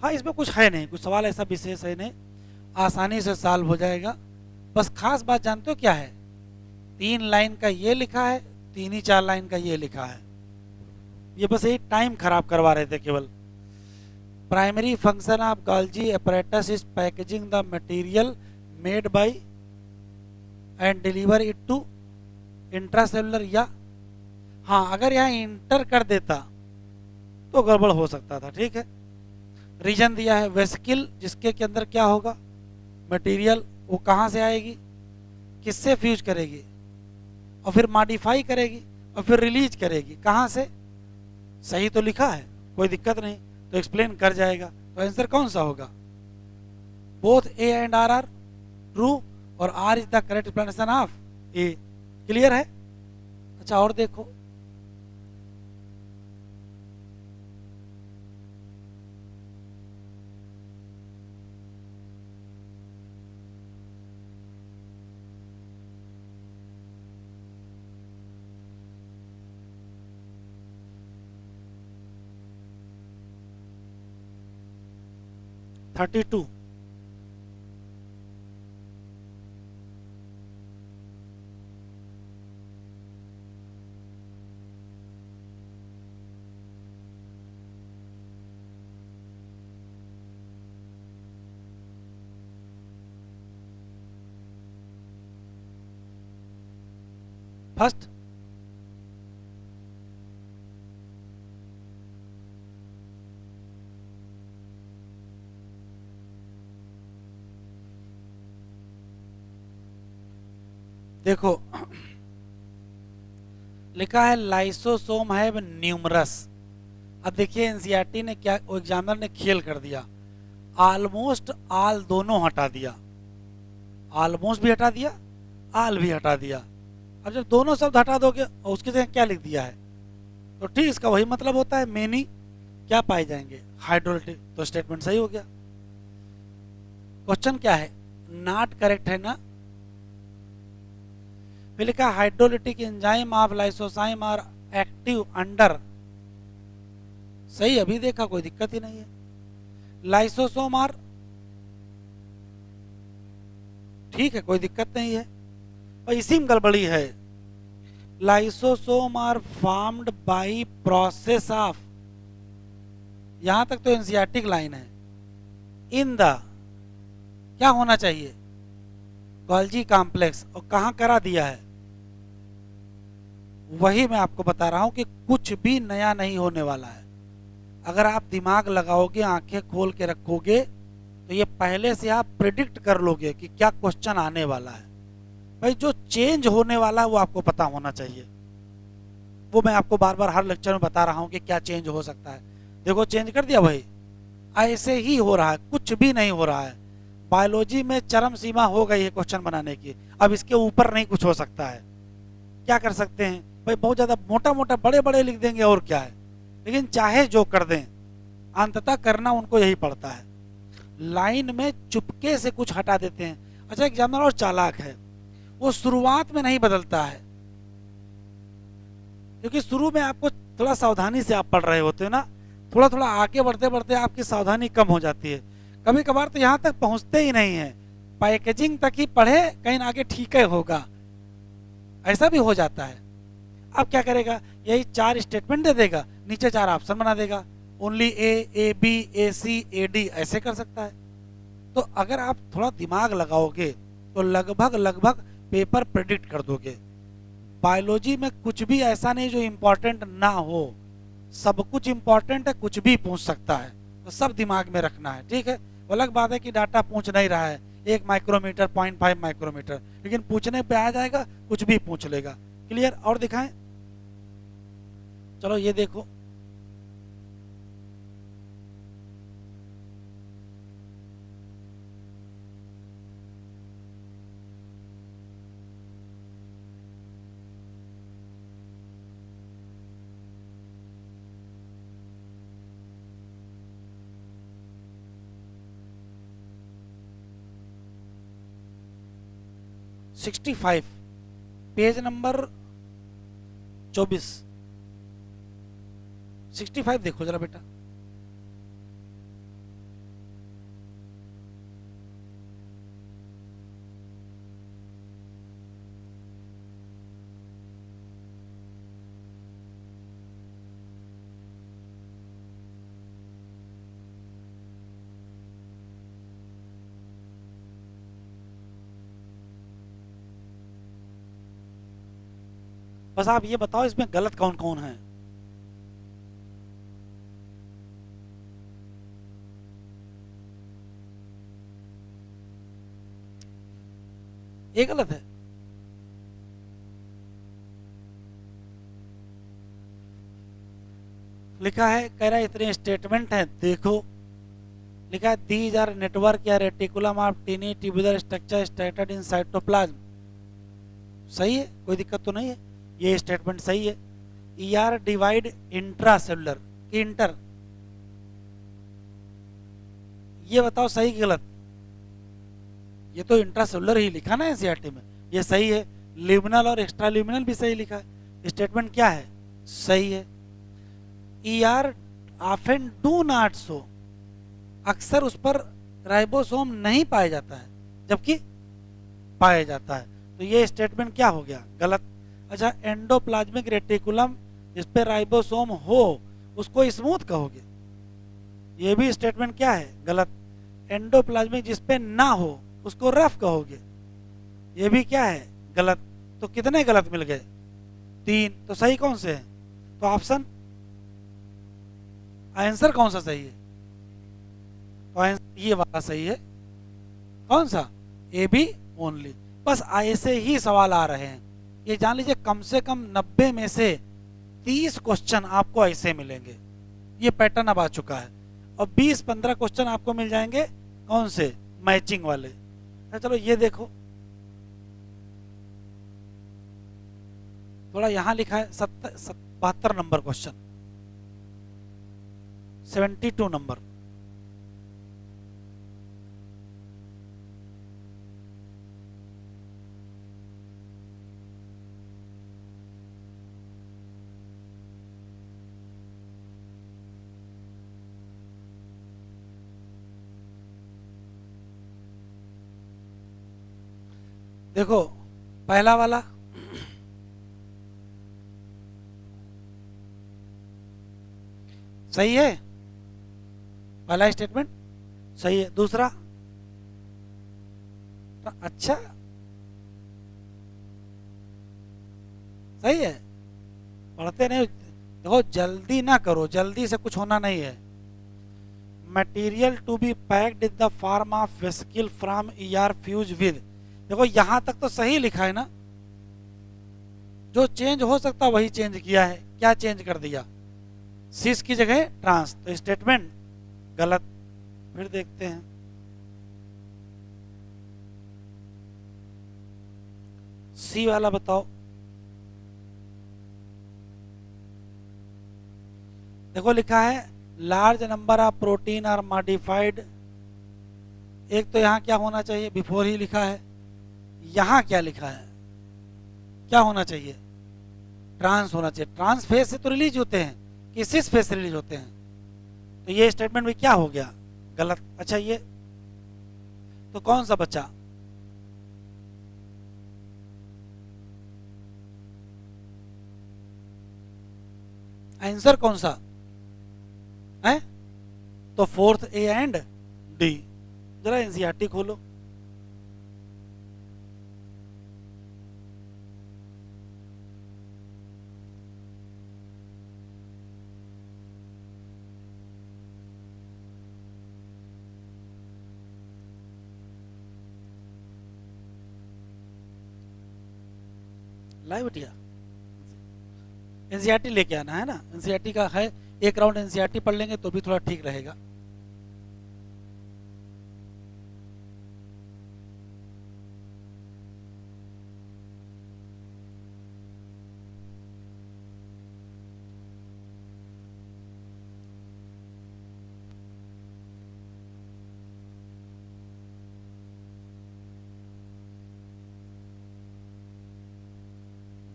हाँ, इसमें कुछ है नहीं, कुछ सवाल ऐसा विशेष है नहीं, आसानी से सॉल्व हो जाएगा। बस खास बात जानते हो क्या है? 3 लाइन का ये लिखा है, 3 ही 4 लाइन का ये लिखा है। ये बस यही टाइम खराब करवा रहे थे केवल। Primary function of Golgi apparatus is packaging the material made by and deliver it to intracellular, या हाँ अगर यहाँ इंटर कर देता तो गड़बड़ हो सकता था, ठीक है। रीजन दिया है वेसिकल, जिसके के अंदर क्या होगा, मटेरियल, वो कहाँ से आएगी, किससे फ्यूज करेगी, और फिर मॉडिफाई करेगी, और फिर रिलीज करेगी, कहाँ से, सही तो लिखा है, कोई दिक्कत नहीं, तो एक्सप्लेन कर जाएगा। तो आंसर कौन सा होगा, both A and R are true, और R is the correct explanation of A. Clear है। अच्छा और देखो, थर्टी टू। फर्स्ट, देखो लिखा है लाइसोसोम है न्यूमरस। अब देखिए एनसीईआरटी ने क्या, एग्जामिनर ने खेल कर दिया, ऑलमोस्ट आल दोनों हटा दिया, ऑलमोस्ट भी हटा दिया, आल भी हटा दिया। अब जब दोनों शब्द हटा दोगे और उसकी जगह क्या लिख दिया है, तो ठीक इसका वही मतलब होता है, मेनी क्या पाए जाएंगे, हाइड्रोलिटिक, तो स्टेटमेंट सही हो गया। क्वेश्चन क्या है, नॉट करेक्ट है ना, फिर लिखा hydrolytic enzyme of lysosome are active under, सही, अभी देखा कोई दिक्कत ही नहीं है। लाइसोसोम आर, ठीक है कोई दिक्कत नहीं है, और इसी में गड़बड़ी है, lysosome are formed by process of, यहां तक तो एनसीईआरटी लाइन है, इन द क्या होना चाहिए, गोल्जी कॉम्प्लेक्स, और कहां करा दिया है, वही मैं आपको बता रहा हूं कि कुछ भी नया नहीं होने वाला है। अगर आप दिमाग लगाओगे, आंखें खोल के रखोगे, तो ये पहले से आप प्रिडिक्ट कर लोगे कि क्या क्वेश्चन आने वाला है। भाई जो चेंज होने वाला है वो आपको पता होना चाहिए, वो मैं आपको बार बार हर लेक्चर में बता रहा हूं कि क्या चेंज हो सकता है। देखो चेंज कर दिया भाई, ऐसे ही हो रहा है, कुछ भी नहीं हो रहा है। बायोलॉजी में चरम सीमा हो गई है क्वेश्चन बनाने की, अब इसके ऊपर नहीं कुछ हो सकता है। क्या कर सकते हैं भाई, बहुत ज्यादा मोटा मोटा बड़े बड़े लिख देंगे और क्या है, लेकिन चाहे जो कर दें अंततः करना उनको यही पड़ता है। लाइन में चुपके से कुछ हटा देते हैं। अच्छा एग्जामिनर और चालाक है, वो शुरुआत में नहीं बदलता है, क्योंकि शुरू में आपको थोड़ा सावधानी से आप पढ़ रहे होते हो ना, थोड़ा थोड़ा आगे बढ़ते बढ़ते आपकी सावधानी कम हो जाती है, कभी कभार तो यहाँ तक पहुंचते ही नहीं है, पैकेजिंग तक ही पढ़े, कहीं आगे ठीक है होगा, ऐसा भी हो जाता है। अब क्या करेगा, यही चार स्टेटमेंट दे देगा, नीचे चार ऑप्शन बना देगा, only A B A C A D, ऐसे कर सकता है। तो अगर आप थोड़ा दिमाग लगाओगे तो लगभग लगभग पेपर प्रेडिक्ट कर दोगे। बायोलॉजी में कुछ भी ऐसा नहीं जो इंपॉर्टेंट ना हो, सब कुछ इंपॉर्टेंट है, कुछ भी पूछ सकता है, तो सब दिमाग में रखना है, ठीक है। अलग बात है कि डाटा पूछ नहीं रहा है, 1 माइक्रोमीटर 0.5 माइक्रोमीटर, लेकिन पूछने पे आ जाएगा, कुछ भी पूछ लेगा। क्लियर, और दिखाएं, चलो ये देखो, सिक्सटी फाइव, पेज नंबर 24, 65 देखो जरा बेटा। बस आप ये बताओ इसमें गलत कौन कौन है। ये गलत है। लिखा है, कह रहा है इतने स्टेटमेंट हैं देखो। लिखा है दीज आर नेटवर्क या reticulum of tiny tubular structure scattered in cytoplasm. सही है, कोई दिक्कत तो नहीं है, ये स्टेटमेंट सही है। ई आर डिवाइड इंट्रासेलुलर की इंटर, ये बताओ सही कि गलत। ये तो इंट्रासेलुलर ही लिखा ना एनसीईआरटी में, ये सही है। लिमिनल और एक्स्ट्रा लिमिनल भी सही लिखा है। स्टेटमेंट क्या है, सही है। E R often do not show, अक्सर उस पर राइबोसोम नहीं पाया जाता है, जबकि पाया जाता है। तो ये स्टेटमेंट क्या हो गया, गलत। अच्छा, एंडोप्लाज्मिक रेटिकुलम जिस पे राइबोसोम हो उसको स्मूथ कहोगे, ये भी स्टेटमेंट क्या है, गलत। एंडोप्लाज्मिक जिस पे ना हो उसको रफ कहोगे, ये भी क्या है, गलत। तो कितने गलत मिल गए, 3। तो सही कौन से है, तो ऑप्शन, आंसर कौन सा सही है, तो आंसर ये वाला सही है। कौन सा, ए बी ओनली। बस ऐसे ही सवाल आ रहे हैं, ये जान लीजिए कम से कम 90 में से 30 क्वेश्चन आपको ऐसे मिलेंगे। ये पैटर्न अब आ चुका है। और 20-15 क्वेश्चन आपको मिल जाएंगे कौन से, मैचिंग वाले। चलो ये देखो, थोड़ा यहां लिखा है 72 नंबर क्वेश्चन, 72 नंबर। देखो पहला वाला, सही है, पहला स्टेटमेंट सही है। दूसरा, अच्छा सही है, पढ़ते नहीं। देखो जल्दी ना करो, जल्दी से कुछ होना नहीं है। Material to be packed in the form of vesicle from ER fuse with. देखो यहां तक तो सही लिखा है ना, जो चेंज हो सकता वही चेंज किया है। क्या चेंज कर दिया, सिस की जगह ट्रांस, तो स्टेटमेंट गलत। फिर देखते हैं, सी वाला बताओ। देखो लिखा है large number of protein are modified. एक तो यहां क्या होना चाहिए, बिफोर ही लिखा है। यहां क्या लिखा है, क्या होना चाहिए, ट्रांस होना चाहिए। ट्रांस फेज से तो रिलीज होते हैं कि सिस फेज से रिलीज होते हैं, तो ये स्टेटमेंट भी क्या हो गया, गलत। अच्छा ये तो कौन सा बचा, आंसर कौन सा है, तो फोर्थ ए एंड डी। जरा एनसीईआरटी खोलो, लाइव बिटिया। एनसीईआरटी लेके आना है ना, एनसीईआरटी का है, एक राउंड एनसीईआरटी पढ़ लेंगे तो भी थोड़ा ठीक रहेगा।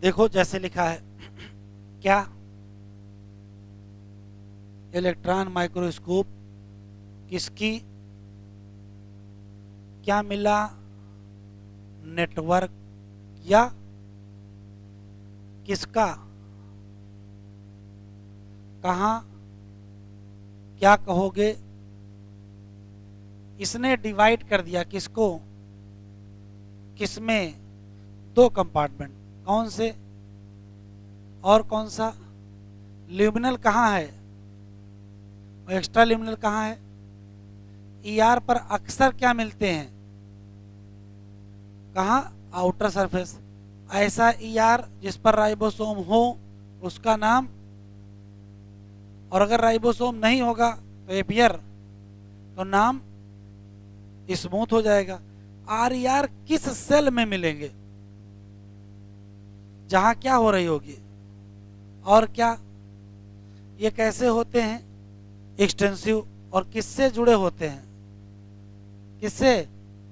देखो जैसे लिखा है, क्या इलेक्ट्रॉन माइक्रोस्कोप किसकी, क्या मिला, नेटवर्क या किसका, कहां, क्या कहोगे। इसने डिवाइड कर दिया किसको, किसमें, 2 कंपार्टमेंट, कौन से, और कौन सा? ल्यूमिनल कहाँ है और एक्स्ट्रा ल्यूमिनल कहाँ है? ईआर पर अक्सर क्या मिलते हैं? कहाँ? Outer surface. ऐसा ईआर जिस पर राइबोसोम हो उसका नाम, और अगर राइबोसोम नहीं होगा तो एपियर, तो नाम स्मूथ हो जाएगा। आर ई आर किस सेल में मिलेंगे? जहां क्या हो रही होगी और क्या, ये कैसे होते हैं? एक्सटेंसिव। और किससे जुड़े होते हैं? किससे?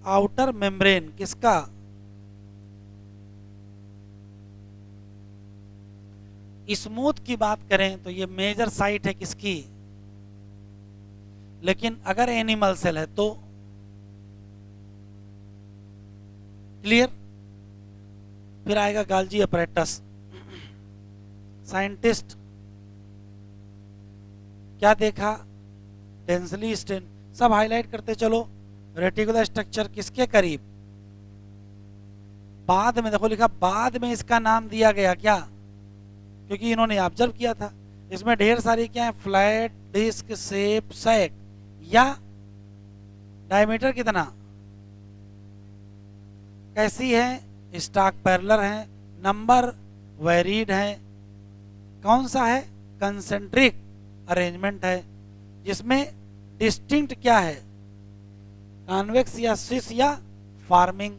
Outer membrane. किसका? स्मूथ की बात करें तो ये मेजर साइट है किसकी? लेकिन अगर एनिमल सेल है तो क्लियर। फिर आएगा गाल्जी अपरेटस। साइंटिस्ट क्या देखा? Densely stand. सब हाईलाइट करते चलो। रेटिकुलर स्ट्रक्चर किसके करीब? बाद में देखो लिखा, बाद में इसका नाम दिया गया। क्या? क्योंकि इन्होंने ऑब्जर्व किया था। इसमें ढेर सारी क्या है? फ्लैट, डिस्क, शेप, सैक या डायमीटर कितना, कैसी है? स्टॉक पैरेलल है, नंबर वेरीड है, कौन सा है? कंसेंट्रिक अरेंजमेंट है, जिसमें डिस्टिंक्ट क्या है? कॉन्वेक्स या स्विस या फार्मिंग।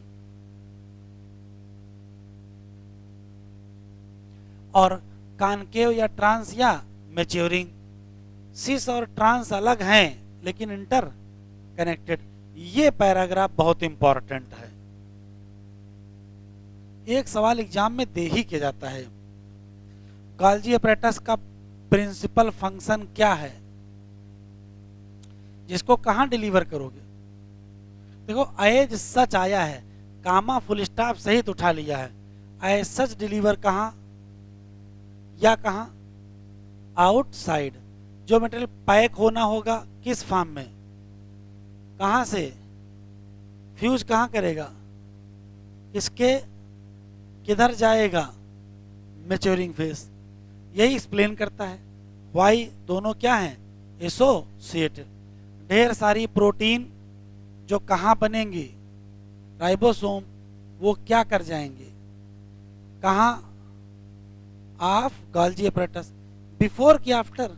और कॉनकेव या ट्रांस या मैच्योरिंग। सिस और ट्रांस अलग हैं लेकिन इंटर कनेक्टेड। ये पैराग्राफ बहुत इंपॉर्टेंट है, एक सवाल एग्जाम में दे ही किया जाता है। गाल्जी अपरेटस का प्रिंसिपल फंक्शन क्या है? जिसको कहां डिलीवर करोगे? देखो एज सच आया है, कामा फुल स्टॉप सहित उठा लिया है। एज सच डिलीवर कहां या कहां? आउटसाइड। जो मटेरियल पैक होना होगा किस फॉर्म में? कहां से? फ्यूज कहां करेगा? किसके? किधर जाएगा? Maturing face. यही एक्सप्लेन करता है वाई दोनों क्या हैं? एसोसिएटेड। ढेर सारी प्रोटीन जो कहां बनेंगी? राइबोसोम। वो क्या कर जाएंगे? कहां? Of गाल्जी apparatus. बिफोर की आफ्टर?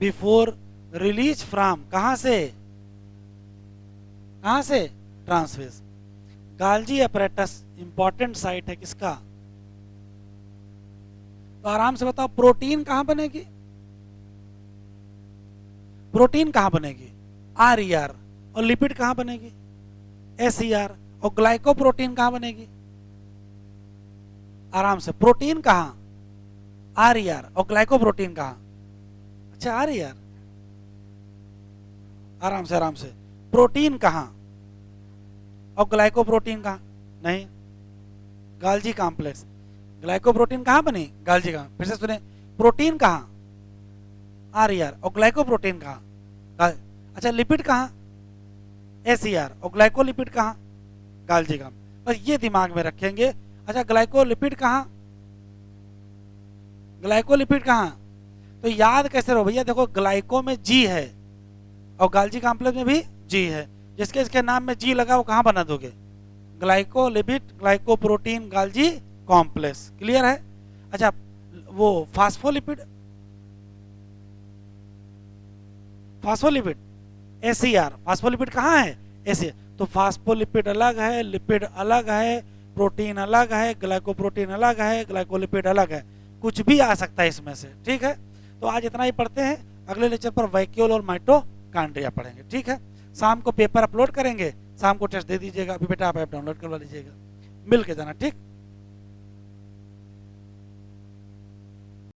Before release from. कहां से? कहां से? ट्रांसफेस। गाल्जी अपरेटस इंपॉर्टेंट साइट है किसका? तो आराम से बताओ, प्रोटीन कहां बनेगी? प्रोटीन कहां बनेगी? R E R. और लिपिड कहां बनेगी? S E R. और ग्लाइकोप्रोटीन कहां बनेगी? आराम से, प्रोटीन कहां? R E R. और ग्लाइकोप्रोटीन कहां? अच्छा आर ई आर। आराम से आराम से, प्रोटीन कहां और ग्लाइकोप्रोटीन कहां? नहीं, गाल्जी कॉम्प्लेक्स। ग्लाइकोप्रोटीन कहां बनी? गाल्जी कहां? फिर से सुने, प्रोटीन कहां? R E R. और ग्लाइकोप्रोटीन कहां? अच्छा लिपिड कहां? S E R. और ग्लाइकोलिपिड कहां? गाल्जी कहां? बस ये दिमाग में रखेंगे। अच्छा ग्लाइकोलिपिड कहां? ग्लाइकोलिपिड कहां? तो याद कैसे रहो भैया? देखो ग्लाइको में जी है और गाल्जी कॉम्प्लेक्स में भी जी है। जिसके इसके नाम में जी लगा वो कहां बना दोगे? Glycolipid, glycoprotein, गाल्जी complex. क्लियर है? अच्छा वो phospholipid, phospholipid S E R. Phospholipid कहां है? एस। तो फास्फोलिपिड अलग है, लिपिड अलग है, प्रोटीन अलग है, ग्लाइकोप्रोटीन अलग है, ग्लाइकोलिपिड अलग है। कुछ भी आ सकता है इसमें से। ठीक है, तो आज इतना ही पढ़ते हैं। अगले लेक्चर पर वैक्यूल और माइटोकॉन्ड्रिया पढ़ेंगे। ठीक है, शाम को पेपर अपलोड करेंगे, शाम को टेस्ट दे दीजिएगा। अभी बेटा आप ऐप डाउनलोड करवा लीजिएगा, मिल के जाना। ठीक।